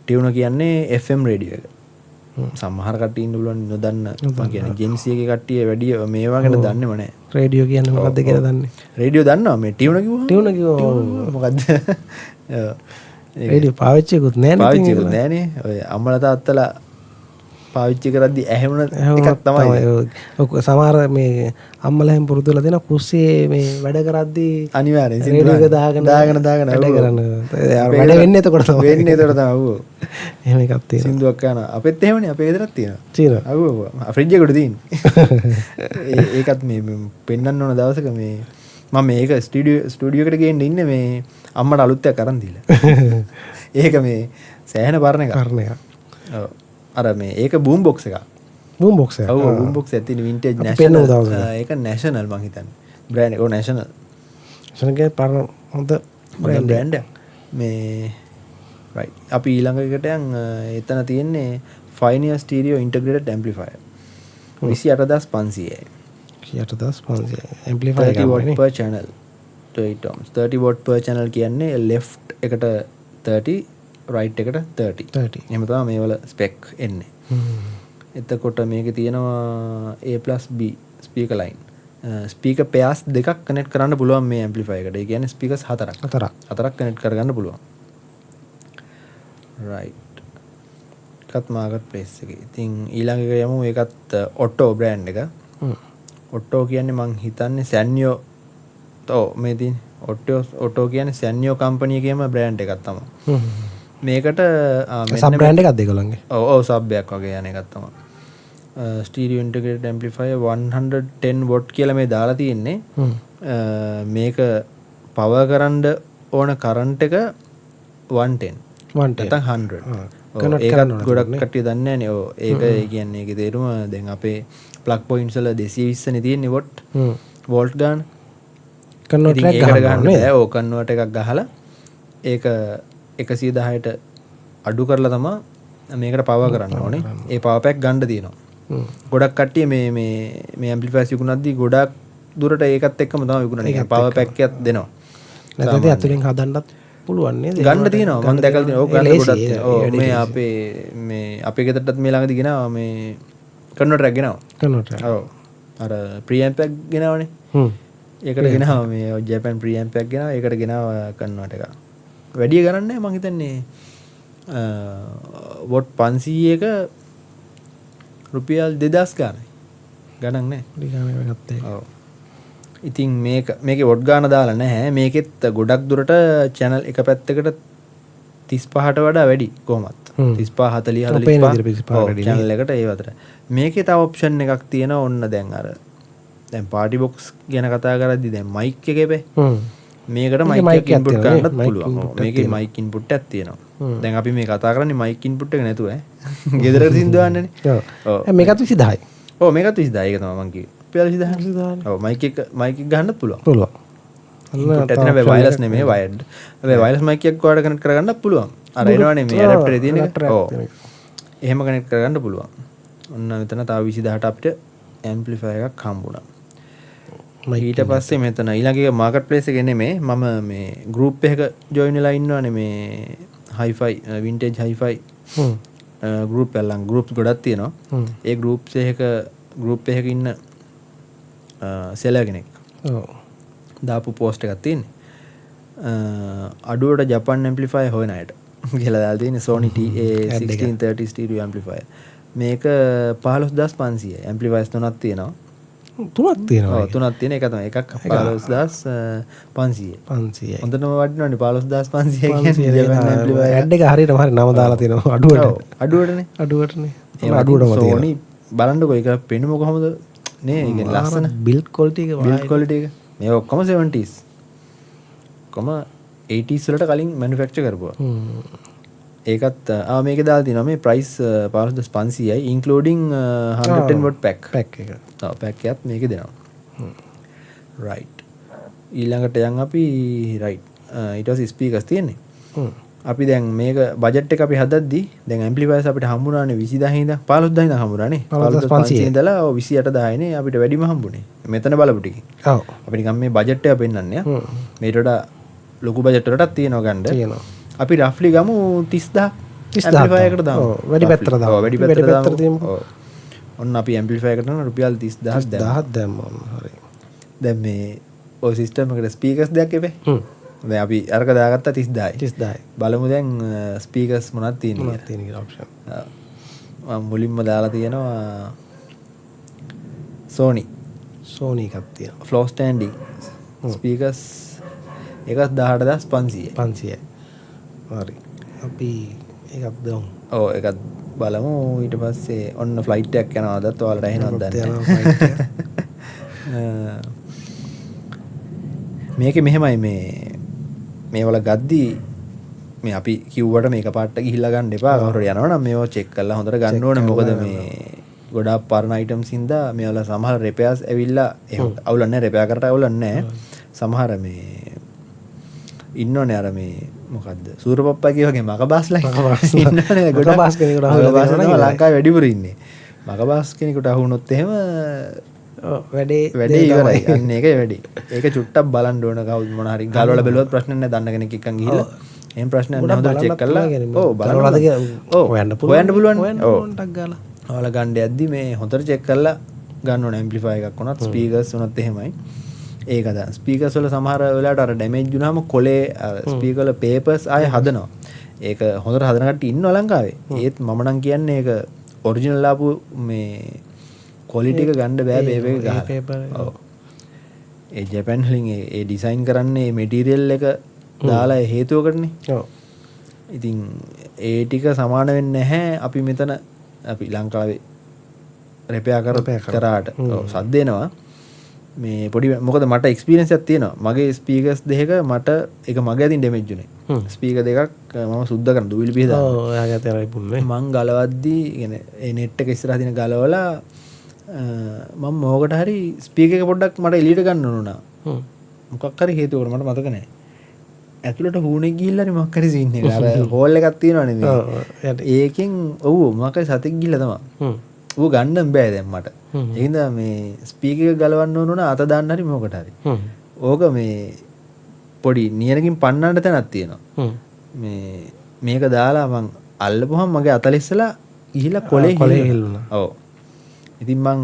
ටියුන කියන්නේ FM රේඩියෝ එක. සමහර කට්ටිය ඉන්න පුළුවන් නොදන්න මම කියන්නේ ජෙන්සි එකේ කට්ටිය වැඩි මේවා ගැන දන්නේම නැහැ. රේඩියෝ කියන්නේ මොකක්ද කියලා දන්නේ. රේඩියෝ දන්නවා මේ ටියුන කිව්වම. ටියුන කිව්වම මොකද්ද? රේඩියෝ පාවිච්චිකුත් නැහැ නේ. පාවිච්චිකුත් නැහැ නේ. ඔය අම්මලා තාත්තලා පාවිච්චි කරද්දි ඇහෙමුණ එකක් තමයි. ඔක සමහර මේ අම්මලා හැම පුරුදු වෙලා දෙන කුස්සියේ මේ වැඩ කරද්දි අනිවාර්යෙන් රේඩියෝ දාගෙන වැඩ කරන. වැඩ වෙන්නේ එතකොට තමයි. වෙන්නේ එතකොට තමයි. එහෙම එකක් තියෙනවා. සින්දුවක් කරනවා. අපෙත් එහෙමනේ අපේ ගෙදරත් තියෙනවා. තියෙනවා. ඔව් ෆ්‍රිජ් එකට තියෙන්නේ. ඒකත් මේ පෙන්නන්න ඕන දවසක මේ මම මේක ස්ටුඩියෝ එකට ගේන්න ඉන්නේ මේ අම්මට අලුත් එකක් අරන් දීලා. ඒක මේ සෑහෙන පරණ එකක්. ඔව්. අර මේ ඒක බූම් බොක්ස් එකක්. බූම් බොක්ස් එක. ඔව් බූම් බොක්ස් එකක් තියෙන වින්ටේජ් නැෂනල්. ඒක නැෂනල් මං හිතන්නේ. බ්‍රෑන්ඩ් එක. ඔව් නැෂනල්. නැෂනල් ගේ පරණ හොඳ බ්‍රෑන්ඩ් එක. මේ right. අපි ඊළඟ එකට යන් එතන තියෙන්නේ Pioneer Stereo Integrated Amplifier. 28500යි. 28500. Amplifier 30 watt per channel. 8 ohms. 30 watt per channel කියන්නේ left එකට 30 right එකට 30. එහෙම තමයි මේ වල spec එන්නේ. එතකොට මේකේ තියෙනවා A+B speaker line. Speaker pairs දෙකක් කනෙක්ට් කරන්න පුළුවන් මේ amplifier එකට. ඒ කියන්නේ speakers හතරක් කනෙක්ට් කරගන්න පුළුවන්. right. එකත් මාකට් ප්ලේස් එකේ. ඉතින් ඊළඟ එක යමු. ඒකත් ඔටෝ බ්‍රෑන්ඩ් එක. ඔටෝ කියන්නේ මං හිතන්නේ සැන්යෝ මේ තියෙන ඔටෝ කියන්නේ සැන්යෝ කම්පැනි එකේම බ්‍රෑන්ඩ් එකක් තමයි. මේකට සබ් බ්‍රෑන්ඩ් එකක්ද ඒගොල්ලන්ගේ? ඔව් සබ් එකක් වගේ යන එකක් තමයි. ස්ටීරියෝ ඉන්ටිග්‍රේටඩ් ඇම්ප්ලිෆයර් 110 වොට් කියලා මේ දාලා තියෙන්නේ. මේක පවර් කරන්න ඕන කරන්ට් එක 110. නැත්නම් 100. ඒකත් ගොඩක් කට්ටිය දන්නේ නැහනේ. ඔව් ඒක ඒ කියන්නේ ඒකේ තේරුම දැන් අපේ ප්ලග් පොයින්ට්ස් වල 220 නේ තියෙන්නේ වොට්. වෝල්ට් ගන්න. කන්වර්ටර් එකක් ගන්න බෑ. ඔව් කන්වර්ටර් එකක් ගහලා ඒක 110ට අඩු කරලා තමයි මේකට පවර් කරන්න ඕනේ. ඒ පවර් පැක් ගන්න තියෙනවා. ගොඩක් කට්ටිය මේ ඇම්ප්ලිෆයර්ස් විකුණද්දී ගොඩක් දුරට ඒකත් එක්කම තමයි විකුණන්නේ. ඒ පවර් පැක් එකක් දෙනවා. නැත්නම් අතුලින් හදන්නත් පුළුවන් නේද? ගන්න තියෙනවා. මම දැකලා තියෙනවා. ඕක ගන්න ගොඩක් තියෙනවා. ඔව් මේ අපේ ගෙදරටත් මේ ළඟදී ගෙනාවා මේ කන්වර්ටර් එකක් ගෙනාවා. කන්වර්ටර්. ඔව්. අර ප්‍රීඇම්ප් එකක් ගෙනාවනේ. ඒකට ගෙනාවා මේ ජපාන් ප්‍රීඇම්ප් එකක් ගෙනාවා. ඒකට ගෙනාවා කන්වර්ටර් එකක්. වැඩි ගණන් නැහැ මං හිතන්නේ වොට් 500ක රුපියල් 2000 ගානයි. ගණන් නැහැ. ඔව්. ඉතින් මේකේ වොට් ගාන දාලා නැහැ. මේකෙත් ගොඩක් දුරට channel එක පැත්තකට 35ට වඩා වැඩි කොහොමත්. 35 40 45 channel එකට ඒ අතර. මේකේ තව option එකක් තියෙනවා. ඔන්න දැන් දැන් party box ගැන කතා කරද්දි දැන් mic එකේ බෑ. මේකට mic එක input කරන්නත් පුළුවන්. මේකේ mic input එකක් තියෙනවා. දැන් අපි මේ කතා කරන්නේ mic input එක නැතුව ගෙදර සින්දුවන්නනේ. ඔව්. මේකත් 20000යි. ඔව් මේකත් 20000යි. ඒක තමයි මං කිව්වේ. රුපියල් 20000. ඔව් mic එක ගහන්නත් පුළුවන්. input ඇතින wireless නෙමෙයි wired. හැබැයි wireless mic එකක් ඔයාලට connect කරගන්නත් පුළුවන්. අර එනවනේ මේ adapter එකේ තියෙන එක. ඔව්. එහෙම connect කරගන්න පුළුවන්. ඔන්න මෙතන තව 20000ට අපිට amplifier එකක් හම්බුණා. ඊට පස්සේ මෙතන ඊළඟ එක මාකට් ප්ලේස් එකේ නෙමෙයි මම මේ ගෲප් එකක ජොයින් වෙලා ඉන්නවනේ මේ hi-fi vintage hi-fi ගෲප් එකක් ගෲප්ස් ගොඩක් තියෙනවා. ඒ ගෲප්ස් එකක ඉන්න සෙලර් කෙනෙක්. ඔව්. දාපු පෝස්ට් එකක් තියෙන්නේ. අඩුවට ජපන් ඇම්ප්ලිෆයර් හොයන අයට කියලා දාලා තියෙන්නේ Sony TA1630 stereo amplifier. මේක 15500යි. ඇම්ප්ලිෆයර්ස් තුනක් තියෙනවා. තුනක් තියෙන එක තමයි එකක් 15500යි. හොඳටම වටිනවනේ 15500 කියන්නේ ඇඩ් එක හරියටම හරි නම දාලා තියෙනවා අඩුවටනේ Sony බලන්නකෝ ඒක පෙනුම කොහමද නේ ඒක ලස්සන බිල්ඩ් ක්වොලිටි එක මේ ඔක්කොම 70s කොම 80s වලට කලින් මැනුෆැක්චර් කරපුවා. ඒකත් මේකේ දාලා තියෙනවා මේ ප්‍රයිස් 15500යි ඉන්ක්ලූඩින් 110 watt pack එක. ඔව් pack එකත් මේකේ දෙනවා. right. ඊළඟට යන් අපි right. ඊට පස්සේ ස්පීකර්ස් තියෙන්නේ. අපි දැන් මේක බජට් එක අපි හදද්දී දැන් ඇම්ප්ලිෆයර්ස් අපිට හම්බුණානේ 20000 ඉඳන් 15000 ඉඳන් හම්බුණානේ. 15500 ඉඳලා 28000 නේ අපිට වැඩිම හම්බුනේ. මෙතන බලපු ටිකේ. ඔව්. අපි නිකන් මේ බජට් එක පෙන්නන්නේ. මේට වඩා ලොකු බජට් වලටත් තියෙනවා ගන්න. තියෙනවා. අපි රෆ්ලි ගමු 30000 ඇම්ප්ලිෆයර් එකට දාමු. වැඩි පැත්තට දාමු. වැඩි පැත්තට දාමු. ඔන්න අපි ඇම්ප්ලිෆයර් එකට නම් රුපියල් 30000 දැම්මා. හරි. දැන් මේ ඔය සිස්ටම් එකට ස්පීකර්ස් දෙයක් එපේ. දැන් අපි අරක දාගත්තා 30000යි. බලමු දැන් ස්පීකර්ස් මොනවද තියෙන්නේ කියලා ඔප්ෂන්. මම මුලින්ම දාලා තියෙනවා Sony එකක් තියෙනවා. floor standing ස්පීකර්ස් එකක් 18500යි. 500යි. හරි. අපි එකක් දාමු. ඔව් එකක් බලමු. ඊට පස්සේ ඔන්න ෆ්ලයිට් එකක් යනවා. අදත් ඔයාලට ඇහෙනවද දන්නේ නැහැ. මේකේ මෙහෙමයි මේවල ගද්දී මේ අපි කිව්වට මේක පාට ගිහිල්ලා ගන්න එපා. කවුරු හරි යනවනම් මේව චෙක් කරලා හොඳට ගන්න ඕනේ. මොකද මේ ගොඩාක් පරණ අයිටම්ස් ඉඳලා මේවල සමහර රිපෙයාර්ස් ඇවිල්ලා එහෙම අවුලක් නැහැ. රිපෙයාර් කරට අවුලක් නැහැ. සමහර මේ ඉන්නෝනේ අර මේ මොකද්ද සූරපප්පා කිය වගේ මකබාස්ලා ඉන්නෝනේ ගොඩක් මකබාස් කෙනෙකුට අහුවෙලා ලංකාවේ වැඩිපුර ඉන්නේ. මකබාස් කෙනෙකුට අහුනොත් එහෙම වැඩේ ඉවරයි. අන්න ඒකයි වැඩි. ඒක චුට්ටක් බලන්න ඕන කවුද මොන හරි ගාලවල බැලුවත් ප්‍රශ්න නැහැ. දන්න කෙනෙක් එක්කන් ගිහිල්ලා එහෙම ප්‍රශ්නයක් නැහැ. හොඳට චෙක් කරලා ඔව් බලනවාද කියලා ඔව් හොයන්න පුළුවන්. ඔව් ටක් ගාලා ඔයාලා ගන්න යද්දි මේ හොඳට චෙක් කරලා ගන්න ඕන ඇම්ප්ලිෆයර් එකක් වුණත් ස්පීකර්ස් වුණත් එහෙමයි. ඒක දැන් ස්පීකර්ස් වල සමහර වෙලාවට අර ඩැමේජ් වුණාම කොලේ ස්පීකර් වල පේපර්ස් ආයෙ හදනවා. ඒක හොඳට හදන කට්ටිය ඉන්නවා ලංකාවේ. ඒත් මම නම් කියන්නේ ඒක ඔරිජිනල් ආපු මේ ක්වොලිටි එක ගන්න බෑ පේපර් එක. ඔව්. ඒ ජපන් වලින් ඒ ඩිසයින් කරන්නේ මැටීරියල් එක දාලා හේතුවකටනේ. ඔව්. ඉතින් ඒ ටික සමාන වෙන්නේ නැහැ අපි මෙතන අපි ලංකාවේ රිපෙයාර් කරාට. ඔව් සද්ද එනවා. මේ පොඩි මොකද මට එක්ස්පීරියන්ස් එකක් තියෙනවා. මගේ ස්පීකර්ස් දෙකක මට එක මගේ අතින් ඩැමේජ් උනේ. ස්පීකර් දෙකක් මම සුද්ධ කරන දුවිලි පිහදා. ඔව් එයාගේ අතේ අරයි පුන්නේ. මං ගලවද්දී يعني ඒ net එක ඉස්සරහ දින ගලවලා මම මොකට හරි ස්පීකර් එක පොඩ්ඩක් මට එළියට ගන්න ඕන නා. මොකක් හරි හේතුවකට මට මතක නැහැ. ඇතුළට හුනේ ගිහිල්ලා නේ මොකක් හරි සීන් එක. අර හෝල් එකක් තියෙනවනේ මේ. ඒකෙන් ඔව් මොකක් හරි සතෙක් ගිහිල්ලා තමයි. ඌ ගන්න බෑ දැන් මට. ඒ හින්දා මේ ස්පීකර් එක ගලවන්න ඕන අත දාන්න හරි මොකට හරි. ඕක මේ පොඩි නියනකින් පන්නන්න තැනක් තියෙනවා. මේක දාලා මං අල්ලපුවම මගේ අත ලෙස්සලා ගිහිල්ලා කොලේ හිල්ලුණා. ඔව්. ඉතින් මං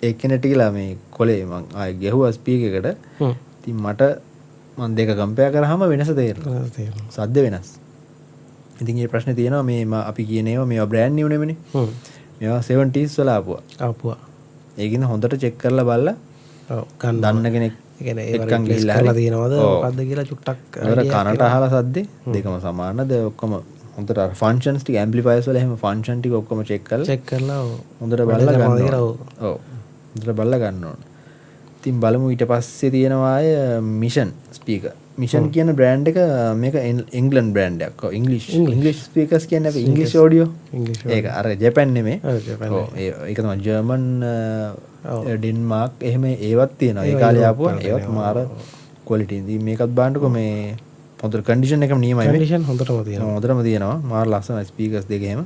එක්කෙනෙක්ට කියලා මේ කොලේ මං ආයෙ ගැහුවා ස්පීකර් එකට. ඉතින් මට මං දෙක කම්පෙයාර් කරාම වෙනස තේරෙනවා. සද්ද වෙනස්. ඉතින් ඒ ප්‍රශ්නේ තියෙනවා මේ අපි කියනේවා මේවා බ්‍රෑන්ඩ් නිව් නෙමෙයි. මේවා 70s වල ආපුවා. ඒකින් හොඳට චෙක් කරලා බලලා ඔව් ගන්න දන්න කෙනෙක් එක්කන් ගිහිල්ලා කරලා තියෙනවද මොකද්ද කියලා චුට්ටක් අර කනට අහලා සද්දේ දෙකම සමානද ඔක්කොම හොඳට අර ෆන්ක්ෂන්ස් ටික ඇම්ප්ලිෆයර්ස් වල එහෙම ෆන්ක්ෂන් ටික ඔක්කොම චෙක් කරලා හොඳට බලලා ගන්න ඕන. ඔව් හොඳට බලලා ගන්න ඕන. ඉතින් බලමු ඊට පස්සේ තියෙනවා අය මිෂන් ස්පීකර්. මිෂන් කියන බ්‍රෑන්ඩ් එක මේක ඉංග්ලන්ඩ් බ්‍රෑන්ඩ් එකක්. ඔව් ඉංග්ලිෂ් ස්පීකර්ස් කියන්නේ අපි ඉංග්ලිෂ් ඔඩියෝ. ඒක අර ජපාන් නෙමෙයි. ඔව් ඒක තමයි ජර්මන් ඩෙන්මාර්ක් එහෙම ඒවත් තියෙනවා. ඒ කාලේ ආපුවා ඒවත් මාර ක්වොලිටි. ඉතින් මේකත් බලන්නකො මේ හොඳට කන්ඩිෂන් එකම නියමයි. කන්ඩිෂන් හොඳටම තියෙනවා. හොඳටම තියෙනවා. මාර ලස්සන ස්පීකර්ස් දෙක එහෙම.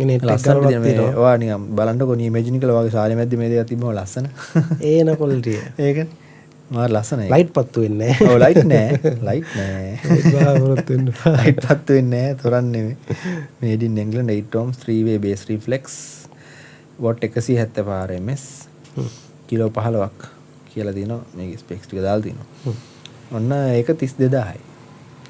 ඉනේ ලස්සන තියෙනවා. ඔයා නිකන් බලන්නකො නී ඉමේජින් කළා වගේ සාලේ මැද්දේ මේ දෙක තිබ්බම ලස්සන. ඒන ක්වොලිටි. ඒකනේ. මාර ලස්සනයි. ලයිට් පත්තු වෙන්නේ නැහැ. ඔව් ලයිට් නෑ. ලයිට් නෑ. ලයිට් පත්තු වෙන්නේ නෑ. තොරන් නෙමෙයි. Made in England 8 ohms 3-way bass reflex watt 175 ms kilo 15ක් කියලා දිනවා. මේකේ ස්පෙක්ස් ටික දාලා දිනවා. ඔන්න ඒක 32000යි.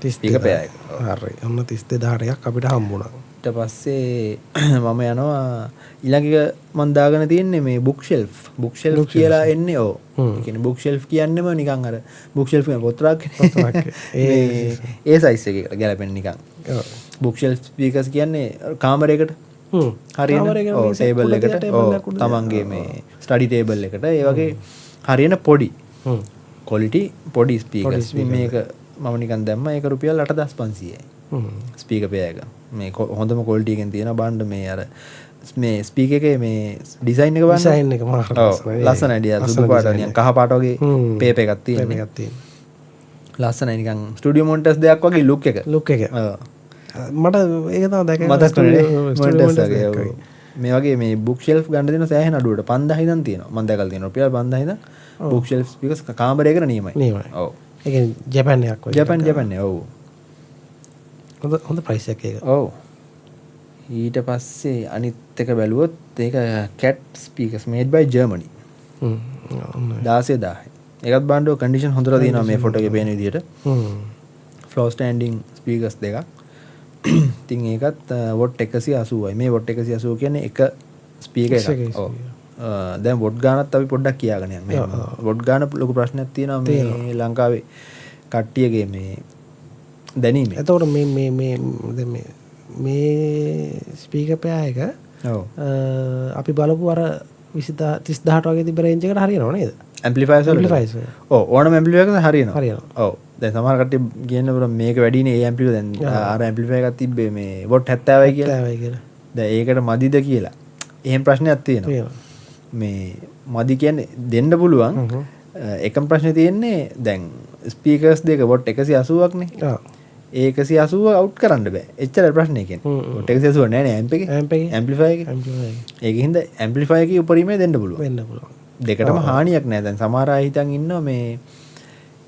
32 පැයක. හරි. ඔන්න 32000 එකක් අපිට හම්බුණා. ඊට පස්සේ මම යනවා ඊළඟ එක මම දාගෙන තියෙන්නේ මේ බුක් ෂෙල්ෆ් කියලා එන්නේ. ඔව්. ඒ කියන්නේ බුක් ෂෙල්ෆ් කියන්නේම නිකන් අර බුක් ෂෙල්ෆ් එක පොත්‍රාක් ඒ සයිස් එකකට ගැලපෙන නිකන්. ඔව්. බුක් ෂෙල්ෆ් ස්පීකර්ස් කියන්නේ කාමරයකට හරියන ටේබල් එකට තමන්ගේ මේ ස්ටඩි ටේබල් එකට ඒ වගේ හරියන පොඩි ක්වොලිටි පොඩි ස්පීකර්ස්. මේක මම නිකන් දැම්ම ඒක රුපියල් 8500යි. ස්පීකර් පෙයා එක. මේ හොඳම ක්වොලිටි එකෙන් තියෙන බණ්ඩ මේ අර මේ ස්පීකර් එකේ මේ ඩිසයින් එක බලන්න. ඩිසයින් එක මාර ලස්සනයි. ඩියා සුදු පාට නිකන් කහ පාට වගේ පේප් එකක් තියෙනවා. ලස්සනයි නිකන් ස්ටුඩියෝ මොනිටර්ස් දෙයක් වගේ ලුක් එක. ඔව්. මට ඒක තමයි දැකගන්න මතක් වුණේ. මේ වගේ මේ බුක් ෂෙල්ෆ් ගන්න දෙන සෑහෙන අඩුවට 5000 ඉඳන් තියෙනවා. මම දැකලා තියෙනවා රුපියල් 5000 ඉඳන් බුක් ෂෙල්ෆ් ස්පීකර්ස් කාමරයකට නියමයි. ඔව්. ඒ කියන්නේ ජපාන් එකක් වගේ. ජපාන් නේ. ඔව්. හොඳ ප්‍රයිස් එකක් ඒක. ඔව්. ඊට පස්සේ අනිත් එක බැලුවොත් ඒක කැට් ස්පීකර්ස් made by Germany. 16000යි. ඒකත් බණ්ඩෝ කන්ඩිෂන් හොඳට තියෙනවා මේ ෆොටෝ එකේ පේන විදිහට. ෆ්ලෝ ස්ටෑන්ඩින් ස්පීකර්ස් දෙකක්. ඉතින් ඒකත් වොට් 180යි. මේ වොට් 180 කියන්නේ එක ස්පීකර් එකක්. ඔව්. දැන් වොට් ගානත් අපි පොඩ්ඩක් කියාගෙන යමු. මේ වොට් ගාන ලොකු ප්‍රශ්නයක් තියෙනවා මේ ලංකාවේ කට්ටියගේ මේ දැනීමේ. එතකොට මේ ස්පීකර් පෙයා එක අපි බලපු අර 30000ට වගේ තිබ්බ රේන්ජ් එකට හරියනව නේද? ඇම්ප්ලිෆයර්ස් වල. ඔව් ඕනම ඇම්ප්ලිෆයර් එකකට හරියනවා. ඔව්. දැන් සමහර කට්ටිය කියන්නේ මේක වැඩිනේ ඒ ඇම්ප්ලිෆයර් දැන් අර ඇම්ප්ලිෆයර් එකක් තිබ්බේ මේ වොට් 70යි කියලා. දැන් ඒකට මදිද කියලා. එහෙම ප්‍රශ්නයක් තියෙනවා. මේ මදි කියන්නේ දෙන්න පුළුවන්. එකම ප්‍රශ්නේ තියෙන්නේ දැන් ස්පීකර්ස් දෙක වොට් 180ක් නේ. ඒ 180 අවුට් කරන්න බෑ. එච්චර ප්‍රශ්නේ කියන්නේ. වොට් 180 නෑ නේ ඇම්ප් එකේ. ඇම්ප්ලිෆයර් එකේ. ඒකින්ද ඇම්ප්ලිෆයර් එකේ උපරිමය දෙන්න පුළුවන්. දෙකටම හානියක් නෑ. දැන් සමහර අය හිතන් ඉන්නවා මේ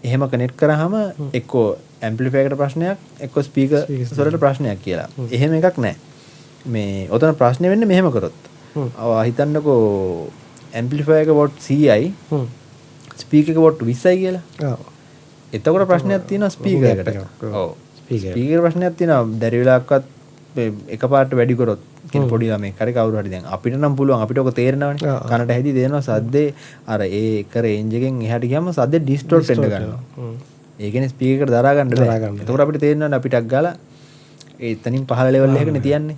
එහෙම කනෙක්ට් කරාම එක්කෝ ඇම්ප්ලිෆයර් එකට ප්‍රශ්නයක් එක්කෝ ස්පීකර් වලට ප්‍රශ්නයක් කියලා. එහෙම එකක් නෑ. මේ ඔතන ප්‍රශ්නේ වෙන්නේ මෙහෙම කරොත්. හිතන්නකෝ ඇම්ප්ලිෆයර් එක වොට් 100යි ස්පීකර් එක වොට් 20යි කියලා. ඔව්. එතකොට ප්‍රශ්නයක් තියෙනවා ස්පීකර් එකට. ඔව්. ස්පීකර් ප්‍රශ්නයක් තියෙනවා. දැරි වෙලාවක්වත් එකපාරට වැඩි කරොත් කියන පොඩි ළමෙක් හරි කවුරු හරි දැන් අපිට නම් පුළුවන් අපිට ඔක තේරෙනවනේ. කනට හැදි තේරෙනවා සද්දේ අර ඒ එක රේන්ජ් එකෙන් එහාට ගියාම සද්දේ ඩිස්ටෝර්ට් වෙන්න ගන්නවා. ඒ කියන්නේ ස්පීකර් එකට දරා ගන්න බෑ. එතකොට අපිට තේරෙනවනේ අපි ටක් ගාලා එතනින් පහළ ලෙවල් එකකනේ තියන්නේ.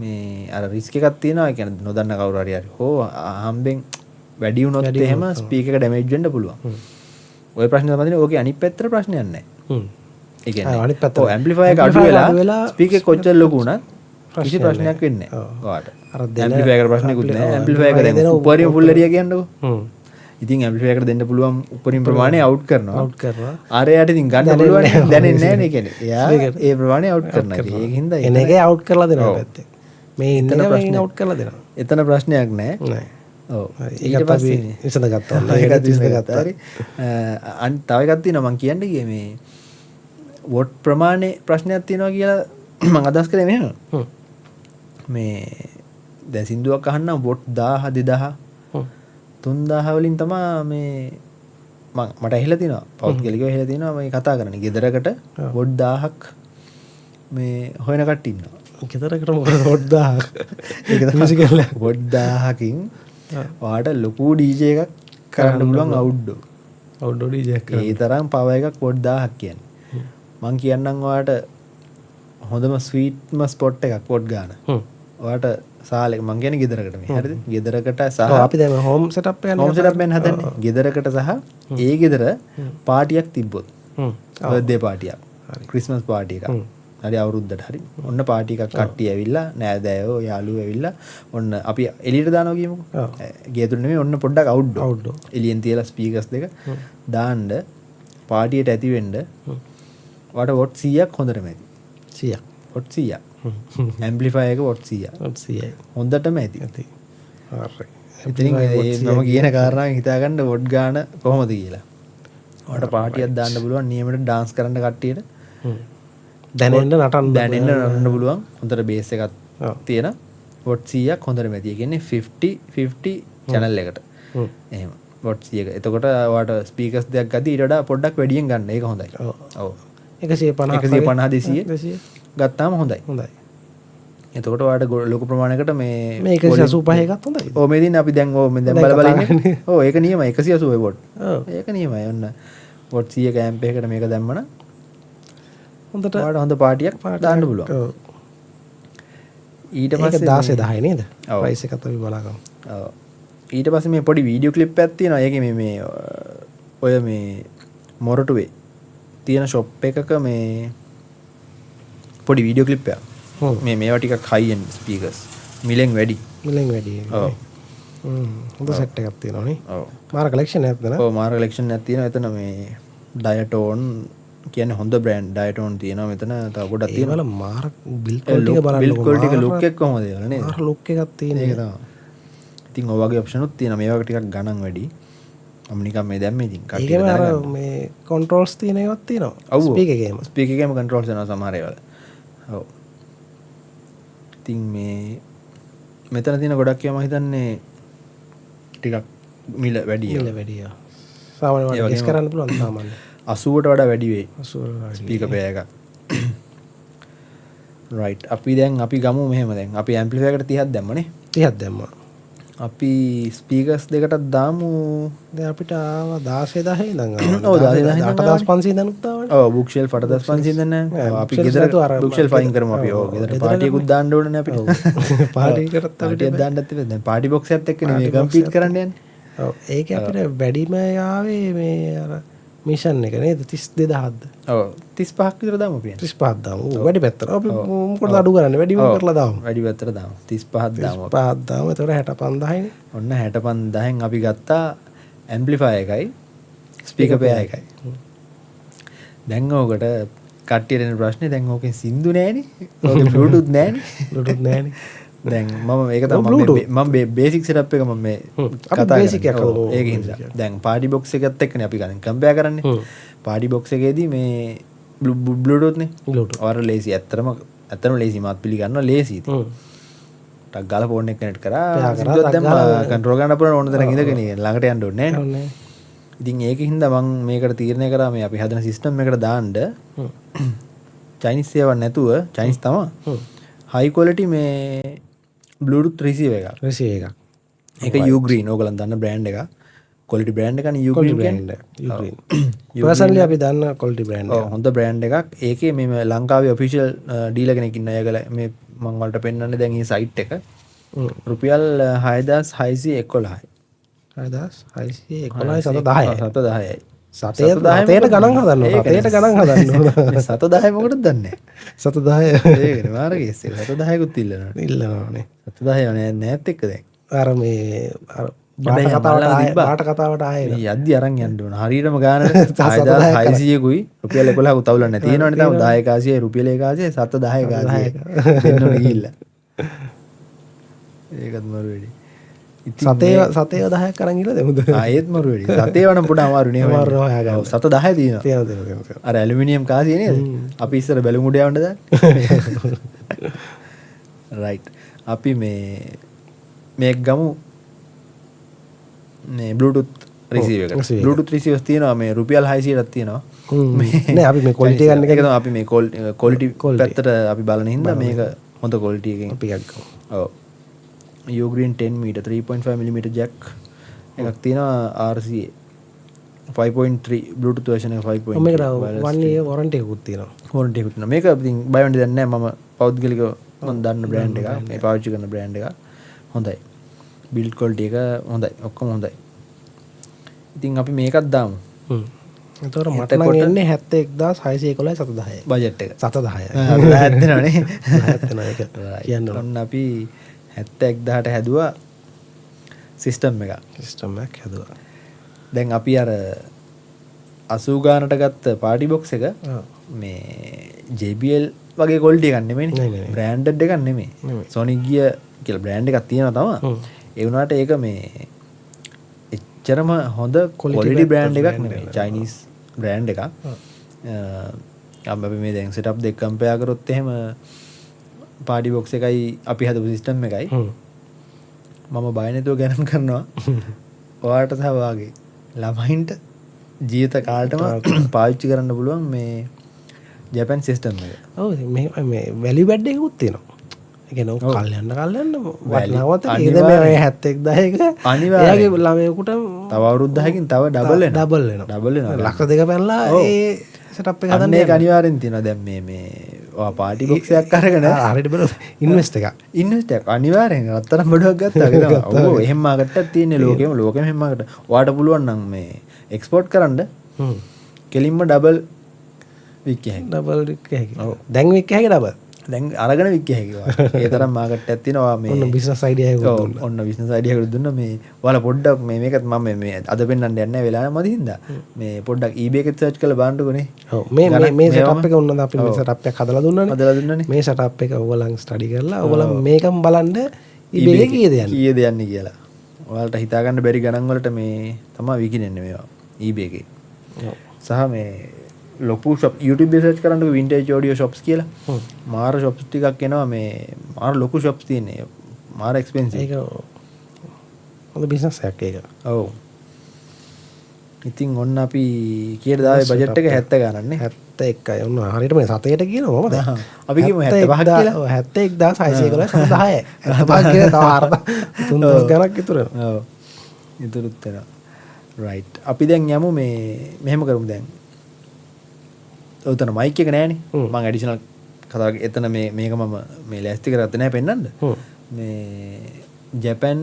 මේ අර රිස්ක් එකක් තියෙනවා. ඒ කියන්නේ නොදන්න කවුරු හරි හෝ හම්බෙන් වැඩි වුණොත් එහෙම ස්පීකර් එක ඩැමේජ් වෙන්න පුළුවන්. ඔය ප්‍රශ්නේ තමයි තියෙන්නේ. ඕකේ අනිත් පැත්තට ප්‍රශ්නයක් නැහැ. ඒ කියන්නේ අනිත් පැත්ත ඇම්ප්ලිෆයර් එක අඩු වෙලා ස්පීකර් කොච්චර ලොකු වුණත් කිසි ප්‍රශ්නයක් වෙන්නේ නැහැ. ඔයාට. අර ඇම්ප්ලිෆයර් එකට ප්‍රශ්නකුත් නැහැ. ඇම්ප්ලිෆයර් එක දැන් උපරිම ෆුල් එරියා කියන්නකෝ. ඉතින් ඇම්ප්ලිෆයර් එකට දෙන්න පුළුවන් උපරිම ප්‍රමාණය අවුට් කරනවා. ආරයට ඉතින් ගන්න පුළුවන් දැනෙන්නේ නැහැ නේ කියන්නේ. එයා ඒ ප්‍රමාණය අවුට් කරනවා. ඒකින්ද එන එකේ අවුට් කරලා දෙනවා පැත්තේ. මේ ඉන්න ප්‍රශ්නේ අවුට් කරලා දෙනවා. එතන ප්‍රශ්නයක් නැහැ. ඔව්. ඒකත් අපි විසඳගත්තා. ඒකත් විසඳගත්තා. හරි. අනිත් තව එකක් තියෙනවා මම කියන්න ගියේ මේ වොට් ප්‍රමාණය ප්‍රශ්නයක් තියෙනවා කියලා මම අදහස් කරේ මෙහෙම. මේ දැන් සින්දුවක් අහන්නම් වොට් 1000 2000 3000 වලින් තමයි මේ මට ඇහිලා තිනවා පවුත් කෙලිකෝ ඇහිලා තිනවා මේ කතා කරන්නේ ගෙදරකට වොට් 1000ක් මේ හොයන කට්ටිය ඉන්නවා. ගෙදරකට මොකද වොට් 1000කින් ඔයාට ලොකු DJ එකක් කරන්න පුළුවන් අවුට්ඩෝ DJ එකක්. ඒ තරම් පවර් එකක් වොට් 1000ක් කියන්නේ. මං කියන්නම් ඔයාට හොඳම ස්වීට්ම ස්පොට් එකක් වොට් ගන්න. ඔයාට සාලෙක මං කියන්නේ ගෙදරකට මේ හරිද? ගෙදරකට සහ අපි දැන් හෝම් සෙටප් එකක් හෝම් සෙටප් එකක් හදන්නේ. ගෙදරකට සහ ඒ ගෙදර පාටියක් තිබ්බොත්. බර්ත්ඩේ පාටියක්. ක්‍රිස්මස් පාටි එකක්. හරි අවුරුද්දට හරි. ඔන්න පාටි එකක් කට්ටිය ඇවිල්ලා නෑදෑයෝ යාළුවෝ ඇවිල්ලා ඔන්න අපි එළියට දානවා කියමුකෝ. ගේ ඇතුළේ නෙමෙයි ඔන්න පොඩ්ඩක් අවුට්ඩෝ. එළියෙන් තියලා ස්පීකර්ස් දෙක දාන්න පාටියට ඇති වෙන්න ඔයාට වොට් 100ක් හොඳටම ඇති. 100ක්. වොට් 100ක්. ඇම්ප්ලිෆයර් එක වොට් 100ක්. වොට් 100යි. හොඳටම ඇති. හරි. ඉතින් මම කියන කාරණාවෙන් හිතාගන්න වොට් ගාන කොහොමද කියලා. ඔයාට පාටියක් දාන්න පුළුවන් නියමයට ඩාන්ස් කරන්න කට්ටියට. දැනෙන්න නටන්න පුළුවන්. හොඳට බේස් එකක් තියෙන වොට් 100ක් හොඳටම ඇති. ඒ කියන්නේ 50 channel එකට. එහෙම. වොට් 100ක. එතකොට ඔයාට ස්පීකර්ස් දෙකක් ගත්තී ඊට වඩා පොඩ්ඩක් වැඩියෙන් ගන්න. ඒක හොඳයි. ඔව්. 150 200 ගත්තාම හොඳයි. එතකොට ඔයාට ලොකු ප්‍රමාණයකට මේ 185 එකත් හොඳයි. ඔව් මේ දින අපි දැන් බල බල ඉන්නේ. ඔව් ඒක නියමයි 180 වොට්. ඒක නියමයි. ඔන්න වොට් 100ක ඇම්ප් එකකට මේක දැම්මම හොඳට ඔයාට හොඳ පාටියක් දාන්න පුළුවන්. ඔව්. ඊට පස්සේ 16 නේද? ප්‍රයිස් එකත් අපි බලාගමු. ඔව්. ඊට පස්සේ මේ පොඩි වීඩියෝ ක්ලිප් එකක් තියෙනවා. ඒකේ මේ ඔය මේ මොරටුවේ තියෙන ෂොප් එකක මේ පොඩි වීඩියෝ ක්ලිප් එකක්. මේ මේවා ටිකක් හයි එන්ඩ් ස්පීකර්ස්. මිලෙන් වැඩි. ඔව්. හොඳ සෙට් එකක් තියෙනවා නේ. ඔව්. මාර කලෙක්ෂන් එකක් නේද? ඔව් මාර කලෙක්ෂන් එකක් තියෙනවා. එතන මේ ඩයටෝන් කියන්නේ හොඳ බ්‍රෑන්ඩ් ඩයටෝන් තියෙනවා මෙතන. තව ගොඩක් තියෙනවා. ඒවල මාර බිල් ක්වොලිටි එක බලන්න. බිල් ක්වොලිටි එක ලුක් එක කොහොමද ඒවල නේද? මාර ලුක් එකක් තියෙන ඒක තමයි. ඉතින් ඔය වගේ ඔප්ෂන් උත් තියෙනවා. මේවා ටිකක් ගණන් වැඩි. මම නිකන් මේ දැම්මේ ඉතින් කට්ටිය ඒකම අර මේ කන්ට්‍රෝල්ස් තියෙන ඒවාත් තියෙනවා. ස්පීකර් එකේම. ස්පීකර් එකේම කන්ට්‍රෝල්ස් වෙනවා සමහර ඒවාල. ඔව්. ඉතින් මේ මෙතන තියෙන ගොඩක් ඒවා මම හිතන්නේ ටිකක් මිල වැඩි. මිල වැඩි. සාමාන්‍යයෙන් ගෙස් කරන්න පුළුවන් සාමාන්‍යයෙන්. 80ට වඩා වැඩි වෙයි. 80 ස්පීකර් පෙයර් එකක්. රයිට්. අපි ගමු මෙහෙම දැන්. අපි ඇම්ප්ලිෆයර් එකට 30ක් දැම්මනේ. 30ක් දැම්මා. අපි ස්පීකර්ස් දෙකටත් දාමු. දැන් අපිට ආවා 16000 ඉඳන් ආවා. ඔව් 16000 8500 ඉඳන්ත් ආවනේ. ඔව් බුක් ෂෙල්ෆ් 8500 ඉඳන් නෑ. අපි ගෙදර බුක් ෂෙල්ෆ් අයින් කරමු අපි. ඔව් ගෙදර පාටියකුත් දාන්න ඕනේ අපිට. පාටි කරත් අපිට දාන්නත් තිබෙන්නේ. දැන් පාටි බොක්ස් එකත් එක්ක නේ කම්පීට් කරන්න යන්නේ. ඔව් ඒක අපිට වැඩිම ආවේ මේ අර මිෂන් එක නේද 32000ද? ඔව් 35ක් විතර දාමු අපි. 35ක් දාමු. වැඩි පැත්තට. අපි මොකටද අඩු කරන්නේ? වැඩිම කරලා දාමු. වැඩි පැත්තට දාමු. 35ක් දාමු. 35ක් දාමු. එතකොට 65000නේ. ඔන්න 65000න් අපි ගත්තා ඇම්ප්ලිෆයර් එකයි ස්පීකර් පෙයර් එකයි. දැන් ඕකට කට්ටියට එන ප්‍රශ්නේ දැන් ඕකෙන් සින්දු නෑනේ. ඕකෙන් බ්ලූටූත් නෑනේ. බ්ලූටූත් නෑනේ. දැන් මම ඒක තමයි මම බේසික් සෙටප් එක මම මේ කතා කරන්නේ. ඒකින්ද දැන් පාටි බොක්ස් එකත් එක්කනේ අපි ගන්න කම්පෙයාර් කරන්නේ. පාටි බොක්ස් එකේදී මේ බ්ලූටූත් නේ. ඔයාර ලේසි ඇත්තටම ලේසි මාත් පිළිගන්නවා ලේසි ඉතින්. ටක් ගාලා ෆෝන් එක කනෙක්ට් කරා. සිද්දොත් දැන් කන්ට්‍රෝල් ගන්න පුළුවන් ඕන තරම් ඉඳගෙන ළඟට යන්න ඕනේ නෑ. ඉතින් ඒකින්ද මම මේකට තීරණය කරා මේ අපි හදන සිස්ටම් එකට දාන්න චයිනීස් ඒවා නැතුව චයිනීස් තමයි. හයි ක්වොලිටි මේ බ්ලූටූත් රිසීවර් එකක්. ඒක Ugreen ඕගලන් දන්න බ්‍රෑන්ඩ් එකක්. ක්වොලිටි බ්‍රෑන්ඩ් එකනේ Ugreen කියන්නේ. පර්සනලි අපි දන්න ක්වොලිටි බ්‍රෑන්ඩ් එක. හොඳ බ්‍රෑන්ඩ් එකක්. ඒකේ මේ ලංකාවේ ඔෆිෂියල් ඩීලර් කෙනෙක් ඉන්නවා. ඒගොල්ල මේ මම වලට පෙන්නන්නේ දැන් මේ සයිට් එක. රුපියල් 6611යි. 6611 710යි. 710ට ගණන් හදන්න. 7ට ගණන් හදන්න. 710 මොකටද දන්නේ? 710 ඒකනේ මාර කේස් එක. 710කුත් ඉල්ලනවානේ. 710 නෑත් එක්ක දැන්. අර මේ අර බාට කතාවට ආයේ යද්දි අරන් යන්න ඕන. හරියටම ගානට 6600කුයි රුපියල් 11කුත් අවුලක් නැහැ. තියෙනවනේ තාම 10100 රුපියල් 100 710 දෙන්න ඕන ගිහිල්ලා. ඒකත් මරු වෙඩි. සතේ 10ක් අරන් ගිහලා දෙමුද? ආයෙත් මරු වෙඩි. සතේ වනම් පොඩ අමාරු නේ. අමාරු හොයාගන්න. 710 තියෙනවා. අර ඇලුමිනියම් කාසිය නේද? අපි ඉස්සර බැලුමුඩ යවන්න දාන්නේ. රයිට්. අපි මේක ගමු මේ බ්ලූටූත් රිසීවර් එක. Bluetooth receivers තියෙනවා මේ රුපියල් 600ක් තියෙනවා. නෑ අපි මේ quality ගන්න එක ඒක තමයි අපි මේ quality පැත්තට අපි බලන හින්දා මේක හොඳ quality එකකින් අපි ගමු. ඔව්. Ugreen 10 meter 3.5 mm jack එකක් තියෙනවා RCA 5.3 Bluetooth version එක 5.3 මේකට 1 year warranty එකකුත් තියෙනවා. warranty එකකුත් තියෙනවා. මේක ඉතින් buy one දෙන්නේ නැහැ. මම පෞද්ගලිකව මම දන්න brand එකක්. මේ පාවිච්චි කරන brand එකක්. හොඳයි. build quality එක හොඳයි. ඔක්කොම හොඳයි. ඉතින් අපි මේකත් දාමු. එතකොට මට නම් එන්නේ 71611 710. බජට් එක 710. හැදෙනවනේ. හැදෙනවා ඒක. කියන්න ඔන්න අපි 71000ට හැදුවා සිස්ටම් එකක්. සිස්ටම් එකක් හැදුවා. දැන් අපි අර 80 ගානට ගත්ත පාටි බොක්ස් එක මේ JBL වගේ quality එකක් නෙමෙයිනේ. branded එකක් නෙමෙයි. Sonic Gear කියලා brand එකක් තියෙනවා තමයි. ඒ වුණාට ඒක මේ එච්චරම හොඳ quality brand එකක් නෙමෙයි. Chinese brand එකක්. අපි මේ දැන් setup දෙක compare කරොත් එහෙම පාටි බොක්ස් එකයි අපි හදපු සිස්ටම් එකයි මම බය නැතුව ගණන් කරනවා. ඔයාලට සහ වාගේ ළමයින්ට ජීවිත කාලෙටම පාවිච්චි කරන්න පුළුවන් මේ ජපන් සිස්ටම් එක. ඔව් මේ වැලියු බැඩ් එකකුත් තියෙනවා. ඒ කියන්නේ ඔය කල්යන්න වටිනාවත් ඒකද මේ 71000ක එයාගේ ළමයෙකුට තව අවුරුදු 10කින් තව ඩබල් වෙනවා. ලක්ෂ දෙක පැනලා ඒ සෙටප් එක හදන්න ඒක අනිවාර්යෙන් තියෙනවා. දැන් මේ ඔයා පාටි බොක්ස් එකක් අරගෙන හරියට බලන්න ඉන්වෙස්ට් එකක් අනිවාර්යෙන් අතරම් බඩුවක් ගත්තා ඒක තමයි. ඔව් එහෙම මාකට්ටක් තියෙන්නේ ලෝකෙම එහෙම මාකට. ඔයාට පුළුවන් නම් මේ එක්ස්පෝර්ට් කරන්න කෙලින්ම ඩබල් වික්කිය හැකියි. ඩබල් වික්කිය හැකියි. ඔව් දැන් වික්කිය හැකියි ඩබල්. දැන් අරගෙන වික්කිය හැකියි. ඒ තරම් මාකට්ටක් තියෙනවා මේ. ඔන්න බිස්නස් අයිඩියා එකක් දුන්නා. ඔන්න බිස්නස් අයිඩියා එකක් දුන්නා මේ. ඔයාලා පොඩ්ඩක් මේකත් මම මේ අද පෙන්නන්න යන්නේ නැහැ වෙලාව මදි හින්දා. මේ පොඩ්ඩක් eBay එකේ සර්ච් කරලා බලන්නකෝනේ. ඔව් මේ සෙටප් එක උන්නද අපි මේ සෙටප් එක හදලා දුන්නානේ. මේ සෙටප් එක ඔයගොල්ලන් ස්ටඩි කරලා ඔයගොල්ලන් මේකම බලන්න eBay එකේ කීයද යන්නේ කියලා. ඔයාලට හිතා ගන්න බැරි ගණන් වලට මේ තමයි විකිනෙන්නේ මේවා eBay එකේ. සහ මේ ලොකු ෂොප් YouTube එක සර්ච් කරන්නකෝ vintage audio shops කියලා. මාර shops ටිකක් එනවා මේ මාර ලොකු shops තියෙන්නේ. මාර expensive. ඒක හොඳ බිස්නස් එකක් ඒක. ඔව්. ඉතින් ඔන්න අපි කීයද දාවේ බජට් එක 70 ගණන්නේ. 71යි. ඔන්න හරියට මේ 7ට කියනවා මම දැන්. අපි කියමු 75ක් කියලා. 71611 10. 75 කියලා තව 3000 ගණක් ඉතුරු වෙනවා. ඔව්. ඉතුරුත් වෙනවා. right. අපි දැන් යමු මේ මෙහෙම කරමු දැන්. ඔතන මයික් එක නෑනේ. මම ඇඩිෂනල් කතා එතන මේක මම මේ ලෑස්ති කරගත්තේ නෑ පෙන්නන්න. මේ ජපන්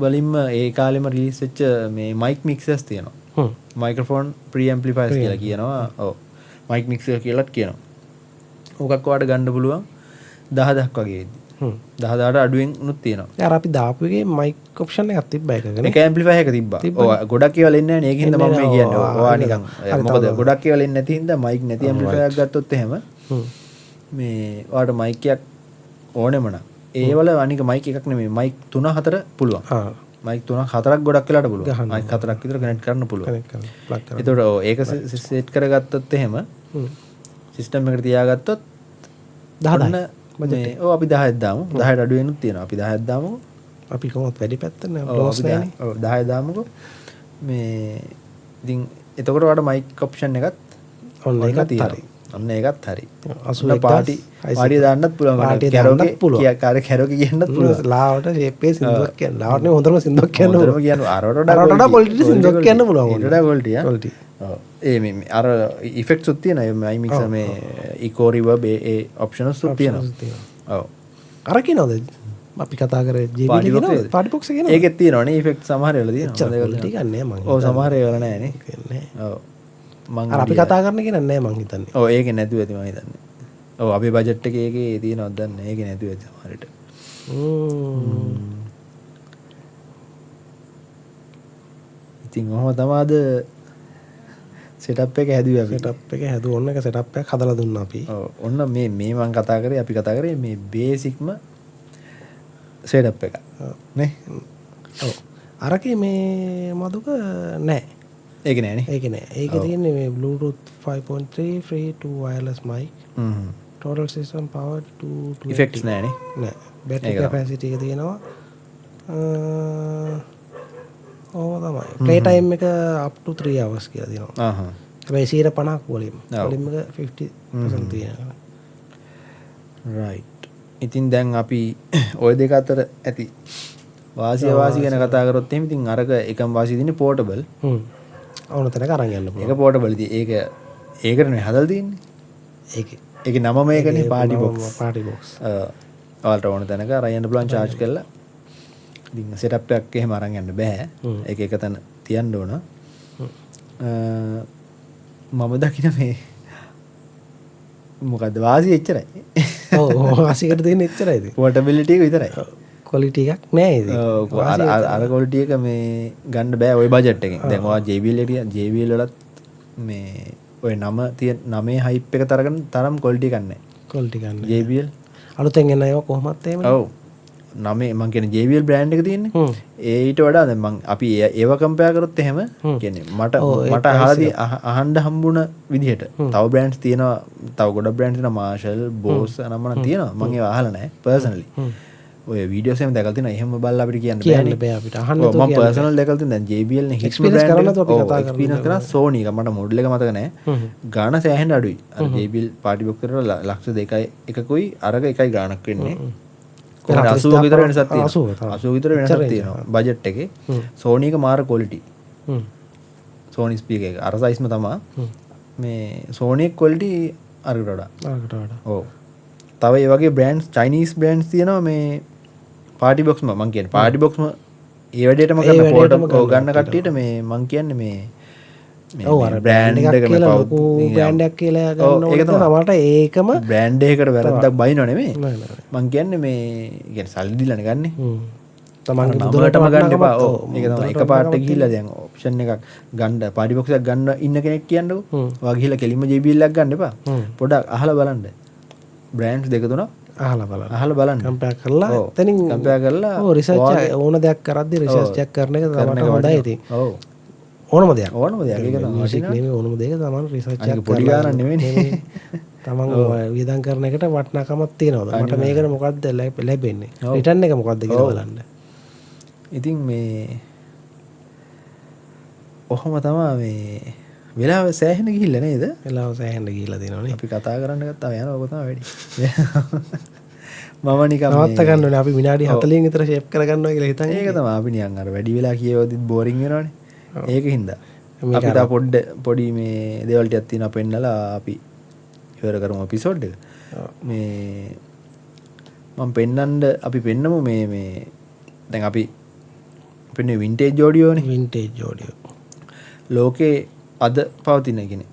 වලින්ම ඒ කාලෙම රිලීස් වෙච්ච මේ මයික් මික්සර්ස් තියෙනවා. මයික්‍රොෆෝන් ප්‍රී ඇම්ප්ලිෆයර්ස් කියලා කියනවා. ඔව්. මයික් මික්සර් කියලාත් කියනවා. ඕකක් ඔයාලට ගන්න පුළුවන් 10000ක් වගේ වෙද්දි. 10000ට අඩුවෙන් උනුත් තියෙනවා. යාර අපි දාපු එකේ මයික් ඔප්ෂන් එකක් තිබ්බා එකකනේ. ඒක ඇම්ප්ලිෆයර් එක තිබ්බා. ඔව් ගොඩක් ඒවා එන්නේ නැහැ නේ. ඒකින්ද මම මේ කියන්නේ. ඔයා නිකන් මොකද ගොඩක් ඒවා එන්නේ නැති හින්දා මයික් නැති ඇම්ප්ලිෆයර් එකක් ගත්තොත් එහෙම මේ ඔයාලට මයික් එකක් ඕනෙම නම් ඒවල අනික මයික් එකක් නෙමෙයි මයික් 3-4 පුළුවන්. මයික් 3-4ක් ගොඩක් වෙලාට පුළුවන්. මයික් 4ක් විතර කනෙක්ට් කරන්න පුළුවන්. ඒතකොට ඒක සෙට් කරගත්තොත් එහෙම සිස්ටම් එකට තියාගත්තොත් 10 මේ ඔව් අපි 10ක් දාමු. 10ට අඩු වෙනුත් තියෙනවා. අපි 10ක් දාමුකෝ. අපි කොහොමද වැඩි පැත්තට නේ බ්ලොස් නෑනේ. ඔව් 10 දාමුකෝ. මේ ඉතින් එතකොට ඔයාලට මයික් ඔප්ෂන් එකත් ඔන්න ඒකත් හරි. ඔන්න ඒකත් හරි. 81 පාටි දාන්නත් පුළුවන්. කැරෝකේ කැරෝකේ කියන්නත් පුළුවන්. ලාවට ෂේප් එකේ සින්දුවක් කියන්න. ලාවට නේ හොඳම සින්දුවක් කියන්න. හොඳම කියන්න අරවට වඩා quality සින්දුවක් කියන්න පුළුවන්. ඊට වඩා quality ආ. quality. ඔව්. ඒ මේ අර ඉෆෙක්ට්ස් උත් තියෙනවා. මේ මික්සර් මේ eco reverb ඒ ඔප්ෂන්ස් උත් තියෙනවා. ඔව්. අර කියනවාද? අපි කතා කරේ JBL කියනවා. පාටි බොක්ස් කියනවා. ඒකෙත් තියෙනවනේ ඉෆෙක්ට් සමහර ඒවාලා තියෙනවා. ටිකක් නෑ මං. ඔව් සමහර ඒවාලා නෑනේ. ඔව්. අර අපි කතා කරන එක නෑ මං හිතන්නේ. ඔව් ඒකේ නැතුව ඇති මං හිතන්නේ. ඔව් අපේ බජට් එකේ ඒකේ තියෙනවද දන්නේ. ඒකේ නැතුව ඇති සමහරට. ඉතින් ඔහොම තමාද සෙටප් එක හැදුවේ අපි. සෙටප් එක හැදුවා. ඔන්න එක සෙටප් එකක් හදලා දුන්නා අපි. ඔව් ඔන්න මේ මං කතා කරේ අපි කතා කරේ මේ බේසික්ම සෙටප් එක. නේ? ඔව්. අරකේ මේ මදුක නෑ. ඒක නෑනේ. ඒක නෑ. ඒකේ තියෙන්නේ මේ Bluetooth 5.3 free to wireless mic. Total system power to effects නෑනේ. නෑ. Battery capacity එක තියෙනවා. ඕ තමයි ප්ලේ ටයිම් එක up to 3 hours කියලා දෙනවා. හැබැයි 50% වොලියම්. වොලියම් එක 50% තියෙනවා. රයිට්. ඉතින් දැන් අපි ওই දෙක අතර ඇති වාසි ගැන කතා කරොත් එහෙනම් ඉතින් අරක එකම වාසිය තියෙන්නේ පෝටබල්. ඕන තැනක අරන් යන්න පුළුවන්. ඒක පෝටබල් ඉතින් ඒකටනේ හදලා තියෙන්නේ. ඒකේ නම මේකනේ පාටි බොක්ස්. Party box. ඔයාලට ඕන තැනක අරන් යන්න පුළුවන් charge කරලා. ඉතින් සෙටප් එකක් එහෙම අරන් යන්න බෑ. ඒක එක තැන තියන්න ඕන. මම දකින මේ මොකද්ද වාසිය එච්චරයි. ඔව් වාසියකට දෙන්නේ එච්චරයිද? පෝටබිලිටි එක විතරයි. ක්වොලිටි එකක් නෑ ඉතින්. අර ක්වොලිටි එක මේ ගන්න බෑ ওই බජට් එකෙන්. දැන් ඔයා JBL වලත් මේ ඔය 9 හයිප් එක තරම් ක්වොලිටි එකක් නැහැ. ක්වොලිටි එකක් නැහැ. JBL අලුතෙන් එන ඒවා කොහොමත් එහෙමනේ. ඔව්. 9 මං කියන්නේ JBL බ්‍රෑන්ඩ් එක තියෙන්නේ. ඒ ඊට වඩා දැන් මං අපි ඒව කම්පෙයාර් කරොත් එහෙම කියන්නේ මට අහන්න හම්බුණ විදිහට තව බ්‍රෑන්ඩ්ස් තියෙනවා. තව ගොඩක් බ්‍රෑන්ඩ්ස් තියෙනවා. Marshall, Bose අනම්මන තියෙනවා. මං ඒව අහලා නැහැ පර්සනලි. ඔය වීඩියෝස් එහෙම දැකලා තියෙනවා. එහෙම බලලා අපිට කියන්න බෑ අපිට. අහන්න තෝ මම පර්සනල් දැකලා තියෙනවා. දැන් JBL නේ හිට්ම බ්‍රෑන්ඩ් එක. ඔව් එක්ස්පීරියන්ස් කරා Sony එක මට මොඩල් එක මතක නැහැ. ගාන සෑහෙන අඩුයි. අර JBL පාටි බොක්ස් කරලා ලක්ෂ 2යි එකකුයි අරක එකයි ගානක් වෙන්නේ. කොහොමද 80 විතර වෙනසක් තියෙනවා. 80 විතර වෙනසක් තියෙනවා බජට් එකේ. Sony එක මාර ක්වොලිටි. Sony ස්පීකර් එක අර සයිස්ම තමයි. මේ Sony එක ක්වොලිටි අරකට වඩා. ඔව්. තව ඒ වගේ බ්‍රෑන්ඩ්ස් චයිනීස් බ්‍රෑන්ඩ්ස් තියෙනවා මේ පාටි බොක්ස්ම මං කියන්නේ පාටි බොක්ස්ම ඒ වැඩේටම කරන පෝටබල් ගන්න කට්ටියට මේ මං කියන්නේ මේ ඔව් අර බ්‍රෑන්ඩ් එකක් කියලා ලොකු බ්‍රෑන්ඩ් එකක් කියලා ගන්න ඕනේ තමයි ඒකම බ්‍රෑන්ඩ් එකකට වැරද්දක් බයිනව නෙමෙයි මං කියන්නේ මේ කියන්නේ සල්ලි දීලානේ ගන්නෙ තමන්ගේ මුදලටම ගන්න එපා ඔව් ඒක තමයි එකපාරට ගිහිල්ලා දැන් ඔප්ෂන් එකක් ගන්න පාටි බොක්ස් එකක් ගන්න ඉන්න කෙනෙක් කියන්නකෝ ඔයා ගිහිල්ලා කෙලින්ම JBL එකක් ගන්න එපා පොඩ්ඩක් අහලා බලන්න බ්‍රෑන්ඩ්ස් දෙක තුනක් අහලා බලන්න කම්පෙයාර් කරලා එතනින් කම්පෙයාර් කරලා ඔව් රිසර්ච් ඕන දෙයක් කරද්දි රිසර්ච් එකක් කරන එක තමයි හොඳයි ඉතින් ඔව් ඕනම දෙයක් ඒක තමයි මියුසික් නෙමෙයි ඕනම දෙයක තමයි රිසර්ච් එකක් පොඩි ගානක් නෙමෙයි තමන් වියදම් කරන එකට වටිනාකමක් තියෙනවා මට මේකට මොකද්ද ලැබෙන්නේ රිටර්න් එක මොකද්ද කියලා බලන්න ඉතින් මේ ඔහොම තමයි මේ වෙලාව සෑහෙන ගිහිල්ලා නේද? වෙලාව සෑහෙන ගිහිල්ලා තියෙනවනේ. අපි කතා කරන්න ගත්තා යනවා ඔක තමයි වැඩි. මම නිකන් නවත්ත ගන්න ඕනේ. අපි විනාඩි 40න් විතර ෂේප් කරගන්නවා කියලා හිතන්. ඒක තමයි අපි නිකන් අර වැඩි වෙලා කියවද්දිත් බෝරින් වෙනවනේ. ඒකින්ද අපි තා පොඩි මේ දේවල් ටිකක් තියෙනවා පෙන්නලා අපි ඉවර කරමු එපිසෝඩ් එක. මේ මම පෙන්නන්න අපි පෙන්නමු මේ දැන් අපි පෙන්නේ වින්ටේජ් ඔඩියෝනේ. Vintage audio. ලෝකේ අද පවතින කියන්නේ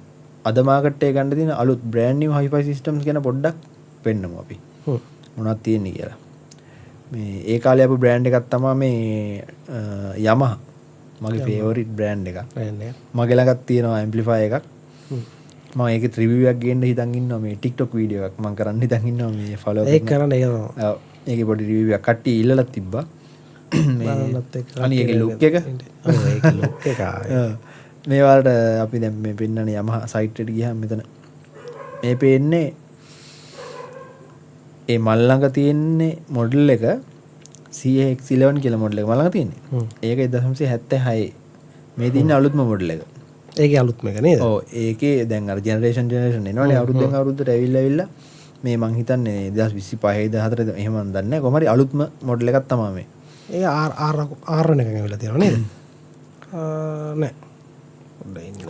අද මාකට් එකේ ගන්න තියෙන අලුත් බ්‍රෑන්ඩ් නිව් හයිෆයි සිස්ටම්ස් ගැන පොඩ්ඩක් පෙන්නමු අපි. මොනවද තියෙන්නේ කියලා. මේ ඒ කාලේ අපේ බ්‍රෑන්ඩ් එකක් තමයි මේ Yamaha. මගේ ෆේවරිට් බ්‍රෑන්ඩ් එකක්. මගේ ළඟත් තියෙනවා ඇම්ප්ලිෆයර් එකක්. මම ඒකේ රිවිව් එකක් ගේන්න හිතන් ඉන්නවා මේ TikTok වීඩියෝ එකක් මම කරන්න හිතන් ඉන්නවා මේ ෆලෝ ඒක කරන්න ඒක තමයි. ඔව්. ඒකේ පොඩි රිවිව් එකක් කට්ටිය ඉල්ලලා තිබ්බා. අනිත් ඒකේ ලුක් එක. ඔව් ඒක ලුක් එක. මේ වලට අපි දැන් මේ පෙන්නන්නේ Yamaha site එකට ගියාම මෙතන මේ පේන්නේ ඒ මල් ළඟ තියෙන්නේ මොඩල් එක CX11 කියලා මොඩල් එක මල් ළඟ තියෙන්නේ. ඒක 1976 මේ තියෙන අලුත්ම මොඩල් එක. ඒකේ අලුත්ම එක නේද? ඔව් ඒකේ දැන් අර ජෙනරේෂන් එනවනේ අවුරුද්දෙන් අවුරුද්දට ඇවිල්ලා මේ මං හිතන්නේ 2025 14 එහෙම මන් දන්නේ නැහැ. කොහොම හරි අලුත්ම මොඩල් එකක් තමයි මේ. ඒ R1 එකක් ඇවිල්ලා තියෙනවා නේද? නෑ.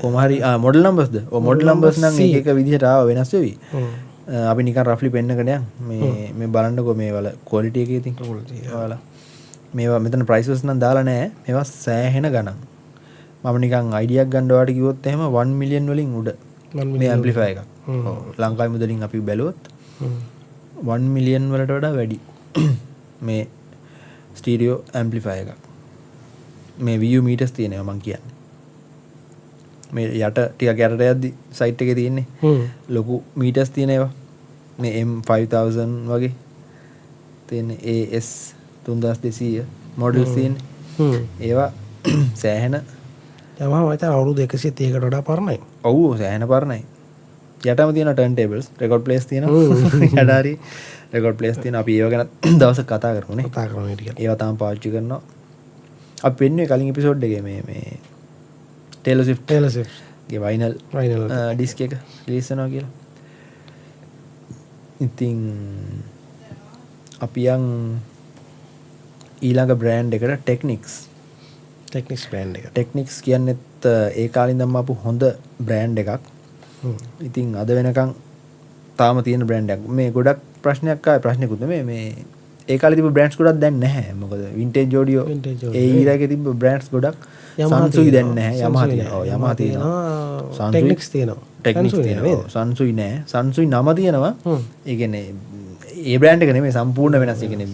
කොහොම හරි මොඩල් නම්බර්ස්ද? ඔව් මොඩල් නම්බර්ස් නම් එක එක විදිහට ආව වෙනස් වෙවි. අපි නිකන් රෆ්ලි පෙන්නකට යන් මේ බලන්නකෝ මේ වල ක්වොලිටි එකේ තියෙන ක්වොලිටි. ඔයාලා මේවා මෙතන ප්‍රයිසස් නම් දාලා නැහැ. මේවා සෑහෙන ගණන්. මම නිකන් අයිඩියක් ගන්න ඔයාලට කිව්වොත් එහෙම 1 මිලියන් වලින් උඩ මේ ඇම්ප්ලිෆයර් එකක්. ඔව් ලංකාවේ මුදලින් අපි බැලුවොත් 1 මිලියන් වලට වඩා වැඩි මේ ස්ටීරියෝ ඇම්ප්ලිෆයර් එකක්. මේ VU මීටර්ස් තියෙනවා මං කියන්නේ. මේ යට ටිකක් යටට යද්දි සයිට් එකේ තියෙන්නේ ලොකු මීටර්ස් තියෙන ඒවා. මේ M5000 වගේ තියෙන AS 3200 මොඩල්ස් තියෙන්නේ. ඒවා සෑහෙන Yamaha මම හිතන්නේ අවුරුදු 130කට වඩා පරණයි. ඔව් සෑහෙන පරණයි. යටම තියෙන ටර්න් ටේබල්ස් රෙකෝඩ් ප්ලේස් තියෙනවා. යට හරි රෙකෝඩ් ප්ලේස් තියෙනවා. අපි ඒව ගැන දවසක් කතා කරමුනේ. කතා කරමු ටික. ඒවා තාම පාවිච්චි කරනවා. අපි පෙන්නුවේ කලින් එපිසෝඩ් එකේ මේ ටේලර් ස්විෆ්ට් ගේ වයිනල් ඩිස්ක් එක රිලීස් වෙනවා කියලා. ඉතින් අපි යන් ඊළඟ බ්‍රෑන්ඩ් එකට ටෙක්නික්ස් බ්‍රෑන්ඩ් එක. ටෙක්නික්ස් කියන්නේත් ඒ කාලේ ඉඳන්ම ආපු හොඳ බ්‍රෑන්ඩ් එකක්. ඉතින් අද වෙනකන් තාම තියෙන බ්‍රෑන්ඩ් එකක්. මේ ගොඩක් ප්‍රශ්නයක් ආයේ ප්‍රශ්නකුත් නෙමෙයි මේ ඒ කාලේ තිබ්බ බ්‍රෑන්ඩ්ස් ගොඩක් දැන් නැහැ. මොකද වින්ටේජ් ඔඩියෝ ඒ ඊරාගේ තිබ්බ බ්‍රෑන්ඩ්ස් ගොඩක් සංසුයි දැන් නැහැ. යමහා තියෙනවා. ටෙක්නික්ස් තියෙනවා. සංසුයි නැහැ. සංසුයි නම තියෙනවා. ඒ කියන්නේ ඒ බ්‍රෑන්ඩ් එක නෙමෙයි සම්පූර්ණ වෙනස්. ඒ කියන්නේ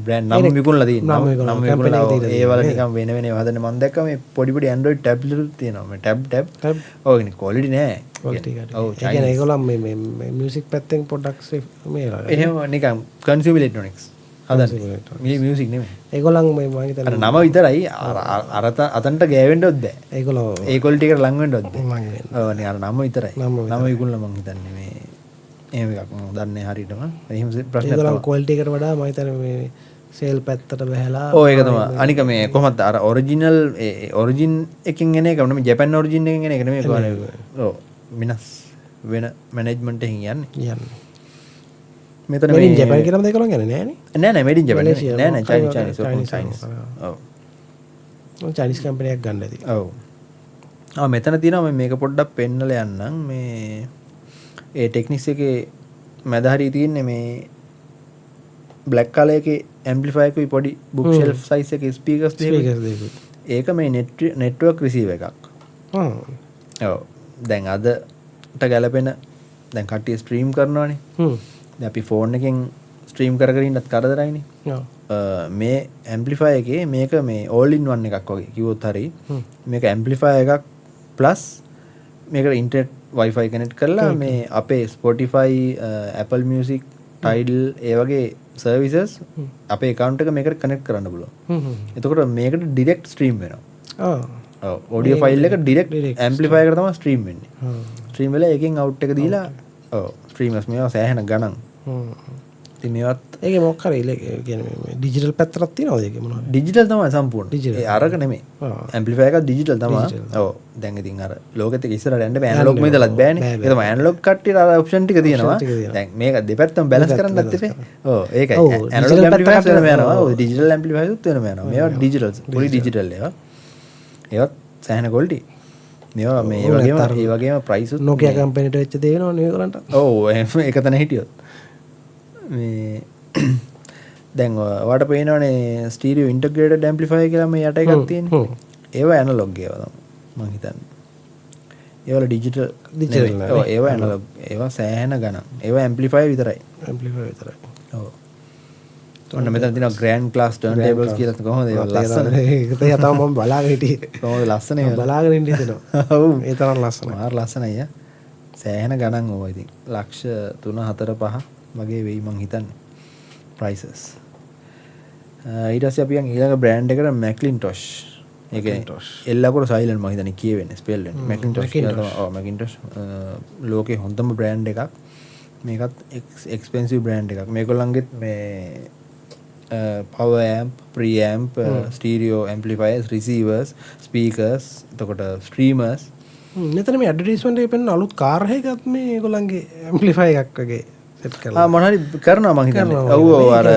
බ්‍රෑන්ඩ් නම විකුණලා තියෙනවා. නම විකුණලා ඒ වල නිකන් වෙන වෙන හදන්න මම දැක්කා මේ පොඩි Android ටැබ්ලට් තියෙනවා. මේ ටැබ් ඔය කියන්නේ ක්වොලිටි නෑ. ඔව් ඒ කියන්නේ ඒගොල්ලෝ මේ මියුසික් පැත්තෙන් පොඩ්ඩක් මේ එහෙම නිකන් කන්සියුමර් ඉලෙක්ට්‍රොනික්ස් හදන්නේ. මේ මියුසික් නෙමෙයි. ඒගොල්ලන් මේ මම හිතන්නේ අර නම විතරයි අර අතන්ට ගෑවෙන්නවත් බෑ. ඒගොල්ලෝ ඒ ක්වොලිටි එකට ලං වෙන්නවත් බෑ. ඔව් නේ අර නම විතරයි. නම විකුණලා මම හිතන්නේ මේ එහෙම එකක් මම දන්නේ හරියටම. එහෙම ප්‍රශ්නයක් තමයි. ඒගොල්ලන් ක්වොලිටි එකට වඩා මම හිතන්නේ මේ සේල් පැත්තට බහැලා ඕ ඒක තමයි. අනික මේ කොහොමද අර ඔරිජිනල් ඔරිජින් එකකින් එන එක නෙමෙයි ජපාන් ඔරිජින් එකකින් එන එක නෙමෙයි කොහොමද? ඔව් වෙනස් වෙන මැනේජ්මන්ට් එකකින් යන්නේ. මෙතන මේ ජපාන් කියලාම දෙකලොන් යන්නේ නෑනේ. නෑ මේඩ් ඉන් ජපාන් නෑ චයිනීස්. ඔව්. චයිනීස් කම්පැනි එකක් ගන්න ඇති. ඔව්. මෙතන තියෙනවා මේක පොඩ්ඩක් පෙන්නලා යන්නම් මේ ඒ ටෙක්නික්ස් එකේ මැද හරිය තියෙන්නේ මේ බ්ලැක් කලර් එකේ ඇම්ප්ලිෆයර් එකේ පොඩි බුක් ෂෙල්ෆ් සයිස් එකේ ස්පීකර්ස් දෙකක්. ඒක මේ නෙට්වර්ක් රිසීවර් එකක්. ඔව්. දැන් අදට ගැලපෙන දැන් කට්ටිය ස්ට්‍රීම් කරනවානේ. දැන් අපි ෆෝන් එකෙන් ස්ට්‍රීම් කර කර ඉන්නත් කරදරයිනේ. මේ ඇම්ප්ලිෆයර් එකේ මේක මේ ඕල් ඉන් වන් එකක් වගේ කිව්වොත් හරි. මේක ඇම්ප්ලිෆයර් එකක් ප්ලස් මේකට ඉන්ටර්නෙට් Wi-Fi කනෙක්ට් කරලා මේ අපේ Spotify, Apple Music, Tidal ඒ වගේ සර්විසස් අපේ account එක මේකට කනෙක්ට් කරන්න පුළුවන්. එතකොට මේකට ඩිරෙක්ට් ස්ට්‍රීම් වෙනවා. ඔව්. ඔඩියෝ ෆයිල් එක ඩිරෙක්ට් ඇම්ප්ලිෆයර් එකට තමයි ස්ට්‍රීම් වෙන්නේ. ස්ට්‍රීම් වෙලා එකෙන් අවුට් එක දීලා ඔව් ස්ට්‍රීමර්ස් මේවා සෑහෙන ගණන්. ඉතින් මේවත් ඒකේ මොකක් හරි කියන්නේ මේ ඩිජිටල් පැත්තක් තියෙනවද ඒකේ මොනවද? ඩිජිටල් තමයි සම්පූර්ණ. ඒ අරක නෙමෙයි. ඇම්ප්ලිෆයර් එක ඩිජිටල් තමයි. ඔව්. දැන් ඉතින් අර ලෝකෙත් එක ඉස්සරහට යන්න බෑ. ඇනලොග් මේ ඉඳලත් බෑනේ. ඒ තමයි ඇනලොග් කට්ටියට අර ඔප්ෂන් ටික තියෙනවා. දැන් මේක දෙපැත්තම බැලන්ස් කරන්නත් එපේ. ඔව් ඒකයි. ඇනලොග් ඇම්ප්ලිෆයර්ස් වෙනම යනවා. ඔව් ඩිජිටල් ඇම්ප්ලිෆයර්ස් වෙනම යනවා. මේවා ඩිජිටල්. පොලි ඩිජිටල් ඒවා. ඒවත් සෑහෙන ක්වොලිටි. මේවා මේ ඒ වගේම ප්‍රයිස් උත් Nokia කම්පැනිට වෙච්ච දේ වෙනවනේ ඒගොල්ලන්ට. ඔව් ඒක තන හිටියොත්. මේ දැන් ඔයාලට පේනවනේ ස්ටීරියෝ ඉන්ටග්‍රේටඩ් ඇම්ප්ලිෆයර් කියලා මේ යට එකක් තියෙන්නේ. ඒවා ඇනලොග් ඒවා තමයි මම හිතන්නේ. ඒවල ඩිජිටල් ඔව් ඒවා ඇනලොග් ඒවා සෑහෙන ගණන්. ඒවා ඇම්ප්ලිෆයර් විතරයි. ඔව්. ඔන්න මෙතන තියෙනවා ග්‍රෑන්ඩ් ක්ලාස් ටර්න් ටේබල්ස් කියලා කොහොමද ඒවා ලස්සන. ඒක තමයි මම බලාගෙන හිටියේ. කොහොමද ලස්සන ඒවා. බලාගෙන ඉන්න හිතෙනවා. ඔව් ඒ තරම් ලස්සන. මාර ලස්සනයි යා. සෑහෙන ගණන් ඕවා ඉතින්. ලක්ෂ 3 4 5 වගේ වෙයි මං හිතන්නේ ප්‍රයිසස්. ඊට පස්සේ අපි යන් ඊළඟ බ්‍රෑන්ඩ් එකට මැක්ලින්ටොෂ්. ඒ කියන්නේ එල් අකුර සයිලන්ට් මං හිතන්නේ කියවෙන්නේ ස්පෙල් වෙන්නේ. මැක්ලින්ටොෂ් කියලා තමයි. ඔව් මැකින්ටොෂ් ලෝකේ හොඳම බ්‍රෑන්ඩ් එකක්. මේකත් එක්ස්පෙන්සිව් බ්‍රෑන්ඩ් එකක්. මේගොල්ලන්ගෙත් මේ power amp, preamp, stereo amplifiers, receivers, speakers, එතකොට streamers. මෙතන මේ ඇඩ්වර්ටයිස්මන්ට් එකේ පෙන්න අලුත් කාර් එකක් මේ ඒගොල්ලන්ගේ ඇම්ප්ලිෆයර් එකක් වගේ සෙට් කරලා. මොන හරි කරනවා මං හිතන්නේ. ඔව් ඔව් අර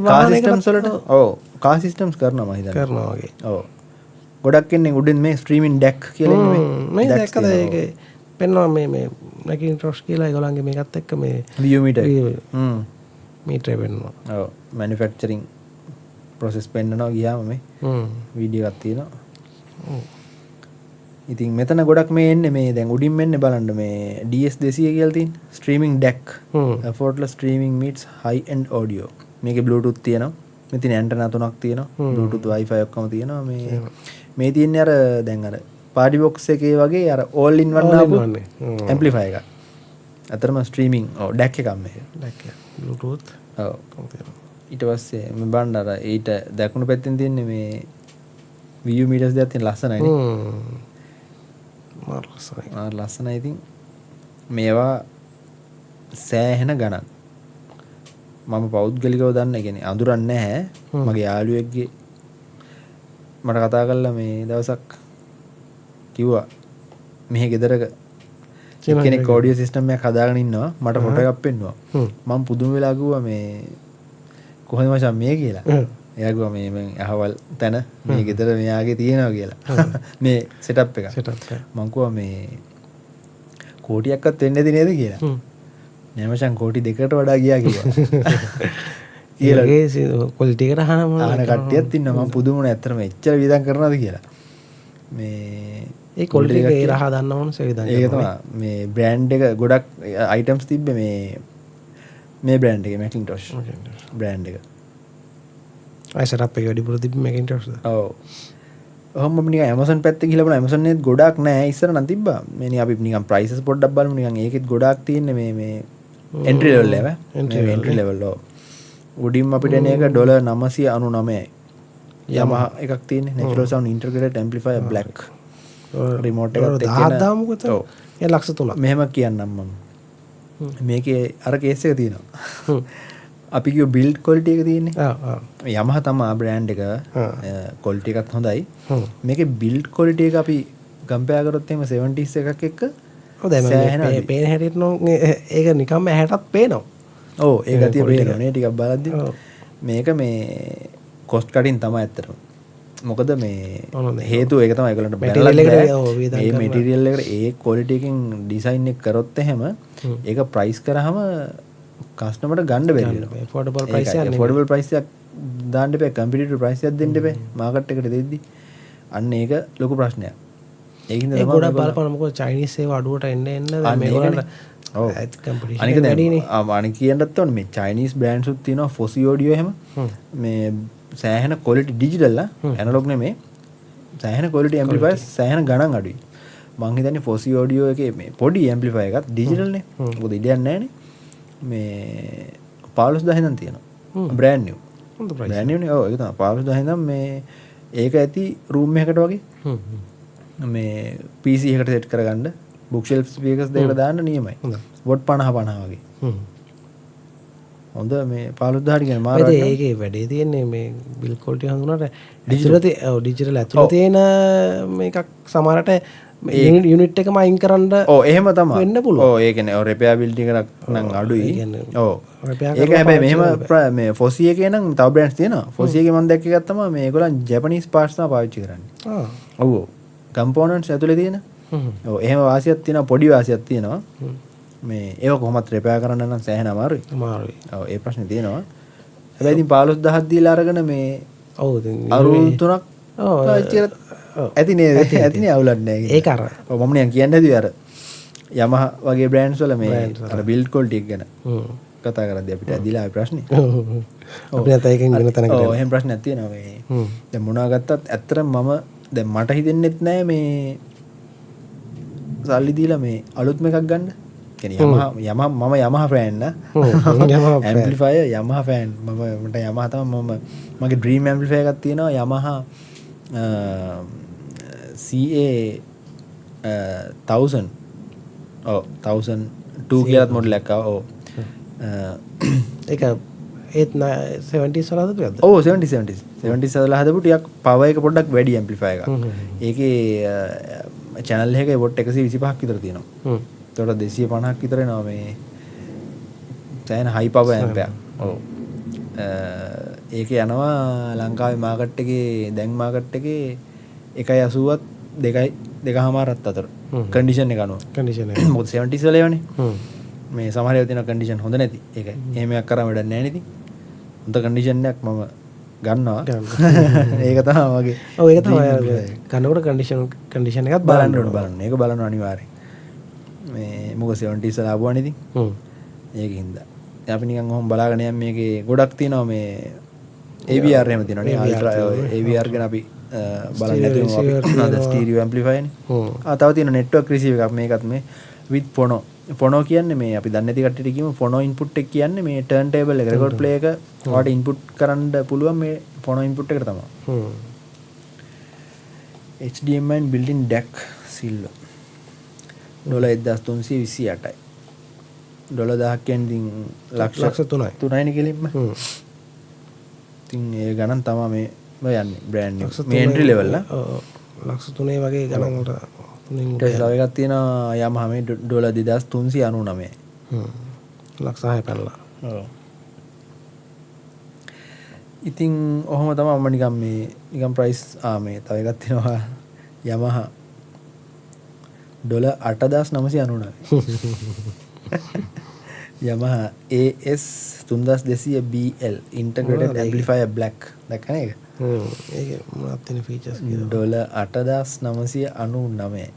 කාර් සිස්ටම්ස් වලට ඔව් කාර් සිස්ටම්ස් කරනවා මං හිතන්නේ. කරනවා වගේ. ඔව්. ගොඩක් ඉන්නේ උඩින් මේ ස්ට්‍රීමින් ඩෙක් කියලා ඉන්නේ මේ. මේ දැක්කද ඒකේ පෙන්නවා මේ Macintosh කියලා ඒගොල්ලන්ගේ මේකත් එක්ක මේ view meter. මීටරේ පෙන්නවා. ඔව් මැනුෆැක්චරින් ප්‍රොසෙස් පෙන්නනවා ගියාම මේ වීඩියෝ එකක් තියෙනවා. ඔව්. ඉතින් මෙතන ගොඩක් මේ එන්නේ මේ දැන් උඩින් මෙන්නේ බලන්න මේ DS200 කියලා තියෙන streaming deck. effortless streaming meets high end audio. මේකේ Bluetooth තියෙනවා. මෙතන ඇන්ටනා 3ක් තියෙනවා. Bluetooth Wi-Fi ඔක්කොම තියෙනවා. මේ තියෙන්නේ අර දැන් අර party box එකේ වගේ අර all in one ආපු amplifier එකක්. අතරම ස්ට්‍රීමින් ඔව් ඩෙක් එකක් මේක. ඩෙක් එක. Bluetooth. ඔව්. ඊට පස්සේ මේ බලන්න අර ඊට දකුණු පැත්තෙන් තියෙන්නේ මේ view meters දෙකක් තියෙන ලස්සනයිනේ. මාර ලස්සනයි. මාර ලස්සනයි ඉතින් මේවා සෑහෙන ගණන්. මම පෞද්ගලිකව දන්න, ඒ කියන්නේ අඳුරන්නේ නැහැ. මගේ යාළුවෙක්ගේ මට කතා කරලා මේ දවසක් කිව්වා මෙහෙ ගෙදරක කෙනෙක් ඔඩියෝ සිස්ටම් එකක් හදාගෙන ඉන්නවා මට ෆොටෝ එකක් පෙන්නුවා මම පුදුම වෙලා කිව්වා මේ කොහොමද මචං මේ කියලා එයා කිව්වා මේ මම අහවල් තැන මේ ගෙදර මෙයාගේ තියෙනවා කියලා මේ සෙටප් එක මම කිව්වා මේ කෝටියක්වත් වෙන්නේ නැති නේද කියලා නෑ මචං කෝටි 2කට වඩා ගියා කිව්වා ඊළගේ ක්වොලිටි එකට අහනම ආන කට්ටියත් ඉන්නවා මම පුදුම වුණා ඇත්තටම එච්චර වියදම් කරනවද කියලා මේ ඒ ක්වොලිටි එක ඒ රහ දන්න ඕන සෙවිදන් ඒක තමයි මේ බ්‍රෑන්ඩ් එක ගොඩක් අයිටම්ස් තිබ්බේ මේ බ්‍රෑන්ඩ් එකේ Macintosh බ්‍රෑන්ඩ් එක අය සෙටප් එක වැඩිපුර තිබ්බේ Macintosh ද ඔව් ඔහොම නිකන් Amazon පැත්තේ ගිහලා බලන Amazon එකේ ගොඩක් නෑ ඉස්සර නම් තිබ්බා මේ නිකන් අපි නිකන් prices පොඩ්ඩක් බලමු නිකන් ඒකෙත් ගොඩක් තියෙන්නේ මේ entry level එක entry level ඔව් උඩින් අපිට එන එක $999යි Yamaha එකක් තියෙන්නේ natural sound integrated amplifier black remote එකත් එක්ක දාමුකත ඒ ලක්ෂ 3ක් මෙහෙම කියන්නම් මම මේකේ අර කේස් එක තියෙනවා අපි කිව්ව build quality එක තියෙන්නේ Yamaha තමයි brand එක quality එකත් හොඳයි මේකේ build quality එක අපි compare කරොත් එහෙම 70s එකක් එක්ක ඔව් දැන් මේ පේන හැටියට නෝ ඒක නිකම්ම ඇහැටත් පේනවා ඔව් ඒ ගතිය පේනවා නේ ටිකක් බලද්දි මේක මේ කොස්ට් කටින් තමයි ඇත්තටම මොකද මේ හේතුව ඒක තමයි ඒගොල්ලන්ට බැලලා මේ මැටීරියල් එකට ඒ ක්වොලිටි එකකින් ඩිසයින් එක කරොත් එහෙම ඒක ප්‍රයිස් කරාම කස්ටමර්ට ගන්න බැරි වෙනවා affordable price එකක් affordable price එකක් දාන්න එපා competitive price එකක් දෙන්න එපා මාකට් එකට දෙද්දි අන්න ඒක ලොකු ප්‍රශ්නයක් ඒකින්ද තමයි ගොඩක් බලපන්න මොකද චයිනීස් ඒවා අඩුවට එන්න දැන් මේගොල්ලන්ට අනික අනික කියන්නත් ඕනේ මේ චයිනීස් බ්‍රෑන්ඩ්ස් උත් තියෙනවා ෆොසි ඔඩියෝ එහෙම මේ සෑහෙන ක්වොලිටි ඩිජිටල් ඇනලොග් නෙමේ සෑහෙන ක්වොලිටි ඇම්ප්ලිෆයර්ස් සෑහෙන ගණන් අඩුයි මං හිතන්නේ ෆොසි ඔඩියෝ එකේ මේ පොඩි ඇම්ප්ලිෆයර් එකක් ඩිජිටල් නේ මොකද ඉඩයක් නැහැනේ මේ 15000 ඉඳන් තියෙනවා බ්‍රෑන්ඩ් නිව් බ්‍රෑන්ඩ් නිව් නේ ඔව් ඒක තමයි 15000 ඉඳන් මේ ඒක ඇති රූම් එකකට වගේ මේ PC එකකට සෙට් කරගන්න බුක් ෂෙල්ෆ් ස්පීකර්ස් දෙකට දාන්න නියමයි වොට් 50 වගේ හොඳ මේ 15000 කියන මාර ඒකේ වැඩේ තියෙන්නේ මේ බිල් ක්වොලිටි හඳුනනට ඩිජිටල් ඇතුළේ තියෙන මේකක් සමහරට යුනිට් එකම අයින් කරන්න ඔව් එහෙම තමයි වෙන්න පුළුවන් ඔව් ඒ කියන්නේ රිපෙයාබිලිටි එකක් නම් අඩුයි ඔව් ඒක හැබැයි මෙහෙම මේ ෆොසි එකේ නම් තව බ්‍රෑන්ඩ්ස් තියෙනවා ෆොසි එකේ මම දැක්ක එකක් තමයි මේ ඒගොල්ලන් ජැපනීස් පාර්ට්ස් තමයි පාවිච්චි කරන්නේ ඔව් කම්පෝනන්ට්ස් ඇතුලේ තියෙන ඔව් එහෙම වාසියක් තියෙනවා පොඩි වාසියක් තියෙනවා මේ ඒක කොහොමද රිපෙයාර් කරන්න නම් සෑහෙන අමාරුයි ඔව් ඒ ප්‍රශ්නේ තියෙනවා හැබැයි ඉතින් 15000ක් දීලා අරගෙන මේ ඔව් අරුල් 3ක් පාවිච්චි කරත් ඇති නේද ඇතිනේ අවුලක් නැහැ ඒක අර ඔව් මම නිකන් කියන්නේ නැති අර Yamaha වගේ බ්‍රෑන්ඩ්ස් වල මේ අර බිල්ඩ් ක්වොලිටි එක ගැන කතා කරද්දී අපිට ඇදිලා ආවේ ප්‍රශ්නේ අපිට නැත එකෙන් වෙන තැනකට ඔව් එහෙම ප්‍රශ්නයක් තියෙනවා මේ දැන් මොනවා ගත්තත් ඇත්තටම මම දැන් මට හිතෙන්නෙත් නැහැ මේ සල්ලි දීලා මේ අලුත්ම එකක් ගන්න කියන්නේ මම Yamaha fan නා amplifier Yamaha fan මට Yamaha තමයි මගේ dream amplifier එකක් තියෙනවා Yamaha CA 1000 ඔව් 1002 කියලාත් මොඩල් එකක් ආවා ඔව් ඒක ඒත් 70s වල හදපු එකක්ද ඔව් 70s වල හදපු ටිකක් පවර් එක පොඩ්ඩක් වැඩි ඇම්ප්ලිෆයර් එකක් ඒකේ channel එකේ වොට් 125ක් විතර තියෙනවා ඒකට 250ක් විතර එනවා මේ සෑහෙන හයි පවර් ඇම්ප් එකක් ඔව් ඒක යනවා ලංකාවේ මාකට් එකේ දැන් මාකට් එකේ 180ත් 2.5ත් අතර කන්ඩිෂන් එක අනුව මොකද 70s වල ඒවනේ මේ සමහර ඒවා තියෙන කන්ඩිෂන් හොඳ නැති ඒකයි එහෙම එකක් කරාම වැඩක් නැහැ නේද හොඳ කන්ඩිෂන් එකක් මම ගන්නවා ඒක තමයි වගේ ඔව් ඒක තමයි ගන්නකොට කන්ඩිෂන් එකක් බලන්න ඒක බලන්න අනිවාර්යයෙන් මේ මොකද 70s වල ආවනේ ඉතින් ඒකින්ද අපි නිකන් ඔහොම බලාගෙන යම් මේකේ ගොඩක් තියෙනවා මේ AVR එහෙම තියෙනවා නේ අල්ට්‍රා AVR ගැන අපි බලන්න නැතුව අපි ස්ටීරියෝ ඇම්ප්ලිෆයර් නේ තව තියෙන නෙට්වර්ක් රිසීවර් එකක් මේකත් මේ with ෆොනෝ කියන්නේ මේ අපි දන්නේ නැති කට්ටියට කියමු ෆොනෝ ඉන්පුට් එක කියන්නේ මේ ටර්න් ටේබල් එක රෙකෝඩ් ප්ලේ එක ඔයාලට ඉන්පුට් කරන්න පුළුවන් මේ ෆොනෝ ඉන්පුට් එකට තමයි HDMI and built-in DAC silver $1328යි $1000ක් කියන්නේ ලක්ෂ 3යි නේ කෙලින්ම ඉතින් ඒ ගණන් තමයි මේ යන්නේ බ්‍රෑන්ඩ් මේ එන්ට්‍රි ලෙවල් ලක්ෂ 3 වගේ ගණන් වලට ටෙස්ලා එකක් තියෙනවා Yamaha මේ ඩොලර් 2399 ලක්ෂ 6 පැනලා. ඔව්. ඉතින් ඔහොම තමයි මම නිකන් මේ නිකන් ප්‍රයිස් මේ තව එකක් තියෙනවා Yamaha dollar 8999 Yamaha AS 3200 BL integrated amplifier black දැක්කනේ ඒක. ඒක මොනවද තියෙන ෆීචර්ස් කියලා. ඩොලර් 8999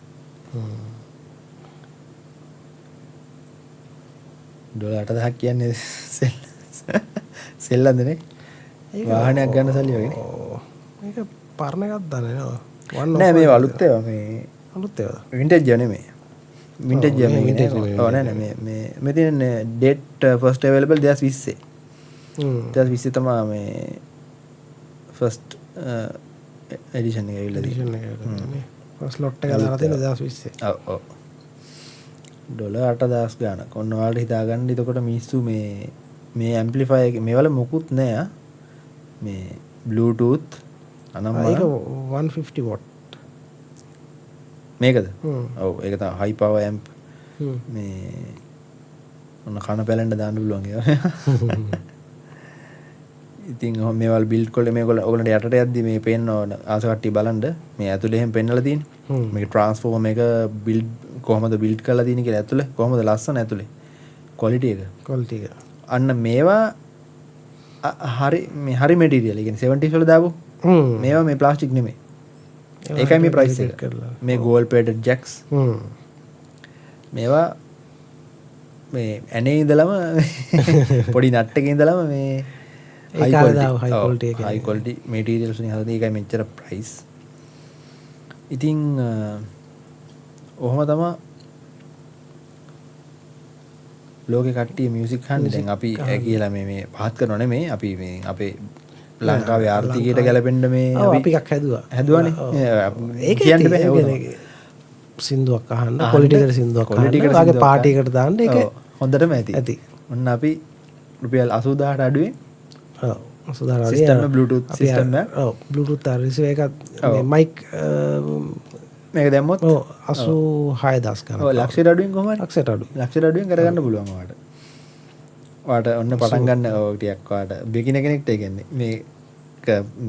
ඩොලර් 8000ක් කියන්නේ සෙල්ලම්දනේ. වාහනයක් ගන්න සල්ලි වගේ. මේක පරණ එකක් දන්නේ නේද? නෑ මේ අලුත් ඒවා මේ අලුත් ඒවා. වින්ටේජ් එක නෙමෙයි. වින්ටේජ් එක නෙමෙයි. ඔව් නෑ නෑ මේ තියෙන්නේ date first available 2020. 2020 තමයි මේ first edition එක ඇවිල්ලා තියෙන්නේ. first lot එක දාලා තියෙන 2020. ඔව් ඔව්. ඩොලර් 8000 ගානක්. ඔන්න ඔයාලට හිතා ගන්න. එතකොට මිනිස්සු මේ ඇම්ප්ලිෆයර් එක මේවල මොකුත් නෑ. මේ බ්ලූටූත් අනම්ම ඒක 150 watt. මේකද? ඔව් ඒක තමයි හයි පවර් ඇම්ප්. මේ ඔන්න කන පැලෙන්ඩ දාන්න පුළුවන් ඒවා. ඉතින් මේවල් බිල්ඩ් කරලා මේගොල්ලෝ ඔයගොල්ලන්ට යටට යද්දි මේ පේන්න ඕන ආස කට්ටිය බලන්න මේ ඇතුලේ එහෙම පෙන්නලා තියෙන්නේ. මේක ට්‍රාන්ස්ෆෝමර් එක බිල්ඩ් කොහොමද බිල්ඩ් කරලා තියෙන්නේ කියලා ඇතුලේ කොහොමද ලස්සන ඇතුලේ ක්වොලිටි එක. අන්න මේවා හරි මැටීරියල්. ඒ කියන්නේ 70s වල දාපු මේවා මේ ප්ලාස්ටික් නෙමෙයි. ඒකයි මේ ප්‍රයිස් එක. මේ ගෝල්ඩ් ප්ලේටඩ් ජැක්ස්. මේවා මේ ඇනේ ඉඳලම පොඩි නට් එකේ ඉඳලම මේ high quality materials වලින් හදලා ඒකයි මෙච්චර price. ඉතින් ඔහොම තමයි ලෝකේ කට්ටිය මියුසික් අහන්නේ. දැන් අපි කියලා මේ පහත් කරනව නෙමෙයි. අපි මේ අපේ ලංකාවේ ආර්ථිකයට ගැලපෙන්න මේ අපි එකක් හැදුවානේ. ඒක කියන්න බෑ. සින්දුවක් අහන්න පොලිටිකල් සින්දුවක් අහන්න වාගේ පාටි එකට දාන්න ඒක හොඳටම ඇති. ඔන්න අපි රුපියල් 80000ට අඩුවෙන් සිස්ටම් බ්ලූටූත් සිස්ටම් එක බ්ලූටූත් රිසීවර් එකත් මයික් මේක දැම්මොත් 86000 ගන්න. ඔව් ලක්ෂයට අඩුවෙන් කොහමද? ලක්ෂයට අඩුවෙන් කරගන්න පුළුවන් ඔයාලට. ඔයාලට ඔන්න පටන් ගන්න ඔය ටිකක් ඔයාලට බිගිනර් කෙනෙක්ට ඒ කියන්නේ මේක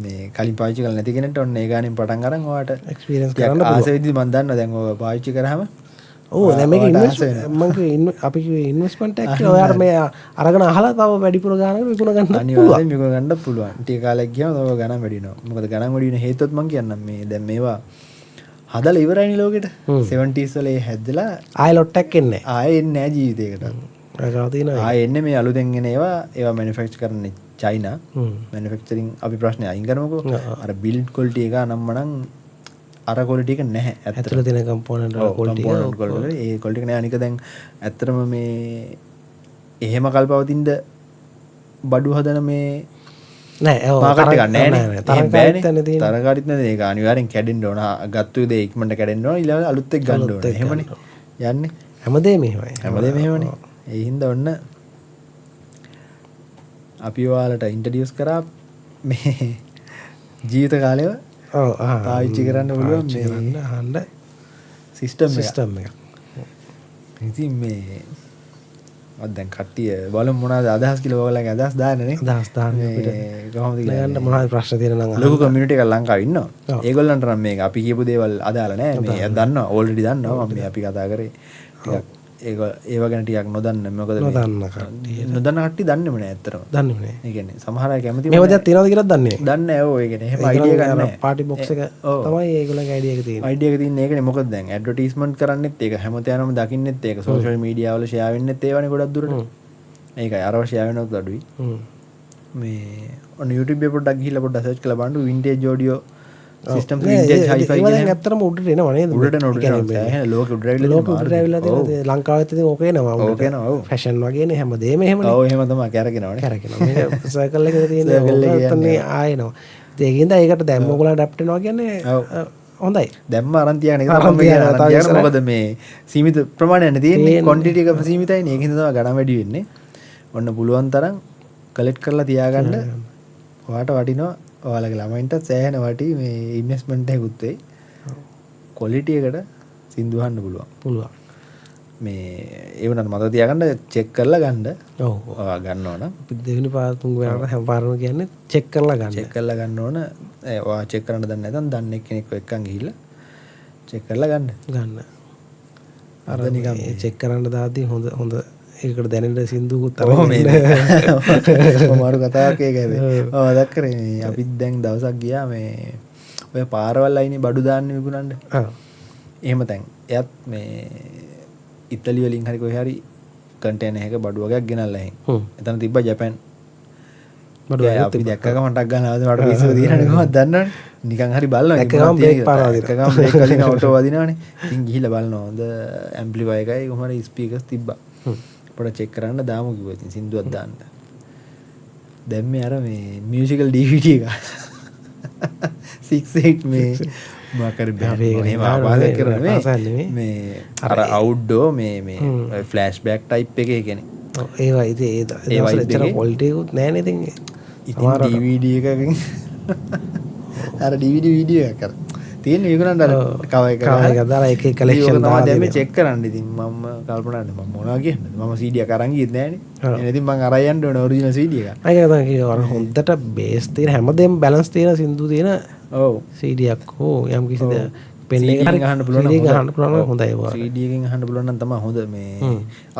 මේ කලින් පාවිච්චි කරලා නැති කෙනෙක්ට ඔන්න ඒ ගානෙන් පටන් අරන් ඔයාලට එක්ස්පීරියන්ස් කරන්න පුළුවන්. ආස විදිහට මම දන්නවා දැන් ඔය පාවිච්චි කරාම ඕ දැන් මේක ඉන්වෙස්ට්මන්ට් අපි කිව්වේ ඉන්වෙස්ට්මන්ට් එකක් කියලා ඔයාලා මේ අරගෙන අහලා තව වැඩිපුර ගානකට විකුණ ගන්න පුළුවන්. අනිවාර්යෙන් විකුණ ගන්න පුළුවන්. ටික කාලයක් ගියාම තව ගණන් වැඩි වෙනවා. මොකද ගණන් වැඩි වෙන හේතුවත් මම කියන්නම් මේ දැන් මේවා හදලා ඉවරයිනේ ලෝකෙට. 70s වල ඒ හැදලා ආයෙ ලොට් එකක් එන්නේ නැහැ. ආයෙ එන්නේ නැහැ ජීවිතේකට. ඒකව තියෙනවා. ආයෙ එන්නේ මේ අලුතෙන් එන ඒවා මැනුෆැක්චර් කරන්නේ චයිනා. මැනුෆැක්චරින් අපි ප්‍රශ්නේ අයින් කරමුකෝ. අර බිල්ඩ් ක්වොලිටි එක නම්මනම් අර ක්වොලිටි එක නැහැ. ඇතුළේ තියෙන කම්පොනන්ට් වල ක්වොලිටි ඒ ක්වොලිටි එක නෑ. අනික දැන් ඇත්තටම මේ එහෙම කල්පවතින්ද බඩු හදන මේ නෑ මාකට් එකක් නෑනේ. තරකාරිත් නැද ඒක අනිවාර්යෙන් කැඩෙන්න ඕන. ගත්තු දේ ඉක්මනට කැඩෙන්න ඕන. ඊළඟ අලුත් එක ගන්න ඕන. එහෙමනේ යන්නේ. හැමදේම එහෙමයි. හැමදේම එහෙමනේ. ඒ හින්දා ඔන්න අපි ඔයාලට ඉන්ට්‍රොඩියුස් කරා මේ ජීවිත කාලෙව පාවිච්චි කරන්න පුළුවන් මේ අහන්න සිස්ටම් එක. ඉතින් මේ දැන් කට්ටිය බලමු මොනවද අදහස් කියලා ඔයාලගේ අදහස් දාන්නනේ. අදහස් දාන්න අපිට කොහොමද කියලා ගන්න මොනවද ප්‍රශ්න තියෙන නම් ලොකු කමියුනිටි එකක් ලංකාවේ ඉන්නවා. ඒගොල්ලන්ට නම් මේක අපි කියපු දේවල් අදාළ නැහැ. මේ දන්නවා ඕල්රෙඩි දන්නවා. මම මේ අපි කතා කරේ ටිකක් ඒව ගැන ටිකක් නොදන්න. මොකද නොදන්න කට්ටිය නොදන්න කට්ටිය දන්නේම නැහැ ඇත්තටම. දන්නේම නැහැ. ඒ කියන්නේ සමහර අය කැමති මේව දෙයක් තියනවද කියලාත් දන්නේ නැහැ. දන්නේ නැහැ. ඔව් ඒ කියන්නේ එහෙම අයිඩියා එකක් නැහැ. පාටි බොක්ස් එක තමයි ඒගොල්ලන්ගේ අයිඩියා එක තියෙන්නේ. අයිඩියා එක තියෙන්නේ ඒකනේ. මොකද දැන් ඇඩ්වර්ටයිස්මන්ට් කරන්නෙත් ඒක හැමතැනම දකින්නෙත් ඒක සෝෂල් මීඩියා වල ෂෙයා වෙන්නෙත් ඒවනේ ගොඩක් දුරට. ඒකයි අරව ෂෙයා වෙනවත් අඩුයි. මේ ඔන්න YouTube එක පොඩ්ඩක් ගිහිල්ලා පොඩ්ඩක් සර්ච් කරලා බලන්න vintage audio system vintage hi-fi කියන එක ඇත්තටම උඩට එනවා නේද? උඩට එනවා. ලෝකෙ උඩට ඇවිල්ලා තියෙනවා. ලංකාවෙත් ඉතින් ඕක එනවා. ඕක එනවා. ඔව්. ෆැෂන් වගේනේ හැමදේම එහෙමනේ. ඔව් එහෙම තමයි කැරගෙනවනේ. කැරගෙනවා. මේක සර්කල් එකේ තියෙන ඔතනේ ආයෙනවා. ඒකින්ද ඒකට දැම්ම ඔයගොල්ලෝ ඇඩැප්ට් වෙනවා කියන්නේ හොඳයි. දැම්ම අරන් තියාගෙන ඒක තමයි අරන් තියාගෙන මොකද මේ සීමිත ප්‍රමාණයක් තියෙන්නේ. ක්වොන්ටිටි එක සීමිතයිනේ. ඒකින්ද තමයි ගණන් වැඩි වෙන්නේ. ඔන්න පුළුවන් තරම් කලෙක්ට් කරලා තියාගන්න. ඔයාට වටිනවා ඔයාලගේ ළමයින්ට සෑහෙන වටි මේ ඉන්වෙස්ට්මන්ට් එකකුත් වෙයි. ක්වොලිටි එකට සින්දු අහන්න පුළුවන්. මේ ඒ වුණත් මතක තියාගන්න චෙක් කරලා ගන්න. ඔව්. ඔයා ගන්න ඕන. දෙවෙනි පාර තුන්වෙනි පාර හැම පාරම කියන්නේ චෙක් කරලා ගන්න. චෙක් කරලා ගන්න ඕන. ඔයා චෙක් කරන්න දන්නේ නැත්නම් දන්නේ කෙනෙක්ව එක්කන් ගිහිල්ලා චෙක් කරලා ගන්න. අර නිකන් චෙක් කරන්න දාද්දි හොඳ ඒකට දැනෙන සින්දුකුත් මාරු කතාවක් ඒක හැබැයි. ඔව් මතක් කරේ මේ අපිත් දැන් දවසක් ගියා මේ ඔය පාරවල් අයිනේ බඩු දාන්න විකුණන්න. එහෙම තැන්. එයත් මේ ඉතලි වලින් හරි කොහේ හරි කන්ටේනර් එකක බඩු වගේක් ගෙනල්ලා එහෙන්. එතන තිබ්බා ජපන් බඩු අපි දැක්ක ගමන්ටක් ගන්නවද මට පිස්සු දිනන්නේ කොහොමද දන්නවනේ. නිකන් හරි බලනවා. දැක්ක ගමන් බ්‍රේක් පාර වදිනවා. දැක්ක ගමන් බ්‍රේක් වදින ඔටෝ වදිනවනේ. ඉතින් ගිහිල්ලා බලනවා. හොඳ ඇම්ප්ලිෆයර් එකයි කොහොම හරි ස්පීකර්ස් තිබ්බා. පොඩ චෙක් කරන්න දාමු කිව්වා. ඉතින් සින්දුවක් දාන්න. දැන් මේ අර මේ මියුසිකල් DVD එක 6-8 මේ මොකක්ද එහෙම ආවාද කරන්නේ මේ අර අවුට්ඩෝ මේ ෆ්ලෑෂ් බෑක් ටයිප් එකේ කියන්නේ. ඔව් ඒවා ඉතින් ඒ දවස්වල එච්චර ක්වොලිටි එකකුත් නැහැ නේද ඉතින්. ඉතින් DVD එකකින් අර DVD වීඩියෝ එකක් කර තියෙන විකුණන්න අර කව එක දාලා එක එක කලෙක්ෂන් දාලා දැන් මේ චෙක් කරන්න. ඉතින් මම කල්පනා කරන්නේ මම මොනවා කියන්නේ මම CD එක අරන් ගියෙත් නැහැ නේ. එහෙනම් ඉතින් මම අරන් යන්න ඕනේ ඔරිජිනල් CD එක. ඒක තමයි කිව්වා අර හොඳට බේස් තියෙන හැමදේම බැලන්ස් තියෙන සින්දු තියෙන ඔව් CD එකක් හෝ යම් කිසි දෙයක් පෙන් එකකින් අහන්න පුළුවන් CD එකකින් අහන්න පුළුවන් නම් හොඳයි ඒවා. CD එකකින් අහන්න පුළුවන් නම් තමයි හොඳ මේ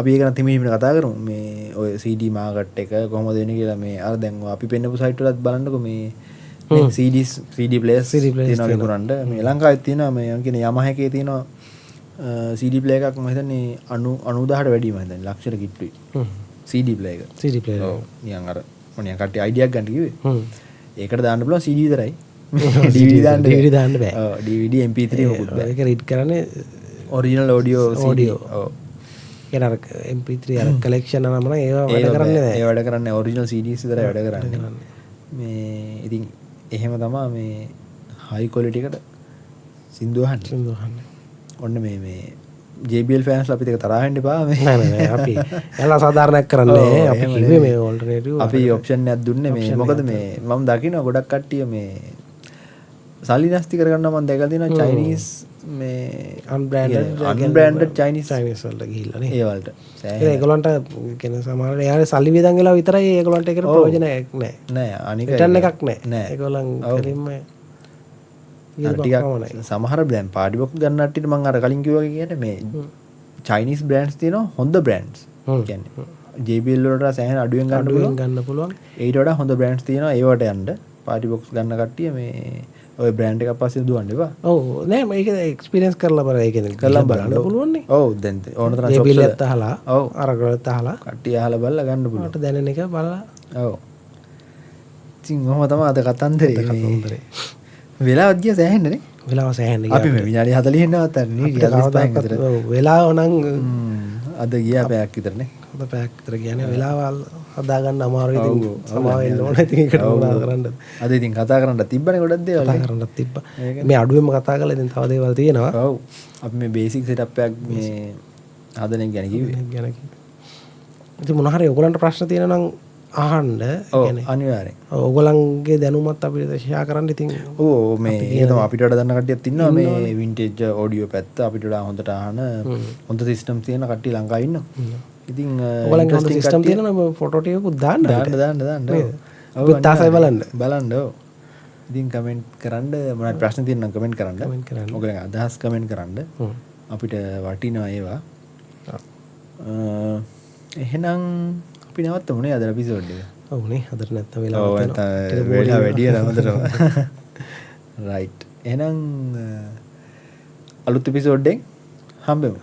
අපි ඒක නම් තිමිහිමින කතා කරමු මේ ඔය CD මාකට් එක කොහොමද වෙන්නේ කියලා මේ අර දැන් අපි පෙන්නපු සයිට් වලත් බලන්නකො මේ CDs CD players තියෙනවා විකුණන්න. මේ ලංකාවේ තියෙනවා මේ කියන Yamaha එකේ තියෙනවා CD player එකක් මම හිතන්නේ 90000ට වැඩිය මම හිතන්නේ ලක්ෂයට කිට්ටුයි. CD player එක. CD player. ඔව් නිකන් අර මොනියන් කට්ටිය අයිඩියක් ගන්න කිව්වේ. ඒකට දාන්න පුළුවන් CD විතරයි. DVD දාන්න බෑ. ඔව් DVD MP3 මොකුත් බෑ. ඒක රීඩ් කරන්නේ ඔරිජිනල් ඔඩියෝ CD. ඔව්. ඒක අර MP3 අර කලෙක්ෂන් නම නම් ඒවා වැඩ කරන්නේ නැහැ. ඒ වැඩ කරන්නේ ඔරිජිනල් CDs විතරයි වැඩ කරන්නේ. මේ ඉතින් එහෙම තමා මේ හයි ක්වොලිටි එකට සින්දු අහන්න. ඔන්න මේ JBL fans අපිට ඒක තරහ වෙන්න එපා මේ. නෑ අපි එලා සාධාරණයක් කරන්නේ. අපි කිව්වේ මේ ඔල්ටර්නේටිව් අපි ඔප්ෂන් එකක් දුන්නේ මේ මොකද මේ මම දකිනවා ගොඩක් කට්ටිය මේ සල්ලි නැස්ති කරගන්නවා මම දැකලා තියෙනවා Chinese මේ unbranded Chinese වලට ගිහිල්ලා නේ. ඒ වලට. ඒගොල්ලන්ට කියන සමහරවිට එයාගේ සල්ලි වේදන් වෙලා විතරයි ඒගොල්ලන්ට ඒකට ප්‍රයෝජනයක් නැහැ. නෑ අනික රිටර්න් එකක් නැහැ. ඒගොල්ලන් කෙලින්ම ටිකක් සමහර බ්‍රෑන්ඩ් පාටි බොක්ස් ගන්න කට්ටියට මම අර කලින් කිව්වා කියන්නේ මේ Chinese brands තියෙනවා හොඳ brands. කියන්නේ JBL වලට සෑහෙන අඩුවෙන් ගන්න පුළුවන්. ඊට වඩා හොඳ brands තියෙනවා ඒවට යන්න. පාටි බොක්ස් ගන්න කට්ටිය මේ ඔය බ්‍රෑන්ඩ් එකක් පස්සේ දුවන්න එපා. ඔව් නෑ මේක එක්ස්පීරියන්ස් කරලා බලලා ඒ කියන්නේ කරලා බලන්න පුළුවන් නේ. ඔව් දැන් ඕන තරම් JBL එකත් අහලා ඔව් අරගලත් අහලා කට්ටිය අහලා බලලා ගන්න පුළුවන්. මට දැනෙන එක බලලා ඔව්. ඉතින් ඔහම තමයි අද කතන්දරේ. වෙලාවත් ගියා සෑහෙන්න නේ. වෙලාව සෑහෙන්න ගියා. අපි මේ විනාඩි 40 නවත් අරන්නේ 45 විතර. වෙලාව නම් අද ගියා පැයක් විතර නේ. අද පැයක් විතර කියන්නේ වෙලාවල් හදා ගන්න අමාරුයි ඉතින් සමාව වෙන්න ඕනේ ඉතින් ඒකට මොනවා කරන්නද. අද ඉතින් කතා කරන්න තිබ්බනේ ගොඩක් දේවල්. කතා කරන්න තිබ්බා. මේ අඩුවෙන්ම කතා කරලා ඉතින් තව දේවල් තියෙනවා. ඔව්. අපි මේ බේසික් සෙටප් එකක් මේ හදන එක ගැන කිව්වේ. ඉතින් මොන හරි ඔයගලන්ට ප්‍රශ්න තියෙනවා නම් අහන්න. අනිවාර්යෙන්. ඔයගලන්ගේ දැනුමත් අපිට ෂෙයා කරන්න ඉතින්. ඔව් මේ එහෙනම් අපිට වඩා දන්න කට්ටියක් ඉන්නවා මේ වින්ටේජ් ඔඩියෝ පැත්ත අපිට වඩා හොඳට අහන හොඳ සිස්ටම් තියෙන කට්ටිය ලංකාවේ ඉන්නවා. ඉතින් ඔයගලන්ගේ හොඳ සිස්ටම් තියෙනවා මේ ෆොටෝ ටිකකුත් දාන්න. දාන්න. ඔව් තාසයි බලන්න. ඔව්. ඉතින් කමෙන්ට් කරන්න මොනවද ප්‍රශ්න තියෙනවා නම් කමෙන්ට් කරන්න. ඔයගලගේ අදහස් කමෙන්ට් කරන්න. අපිට වටිනවා ඒවා. එහෙනම් අපි නවත්තමු නේ අද එපිසෝඩ් එක. ඔව් නේ අදට නැත්තම් වෙලාව වැඩි නමුතරම. රයිට්. එහෙනම් අලුත් එපිසෝඩ් එකෙන් හම්බෙමු.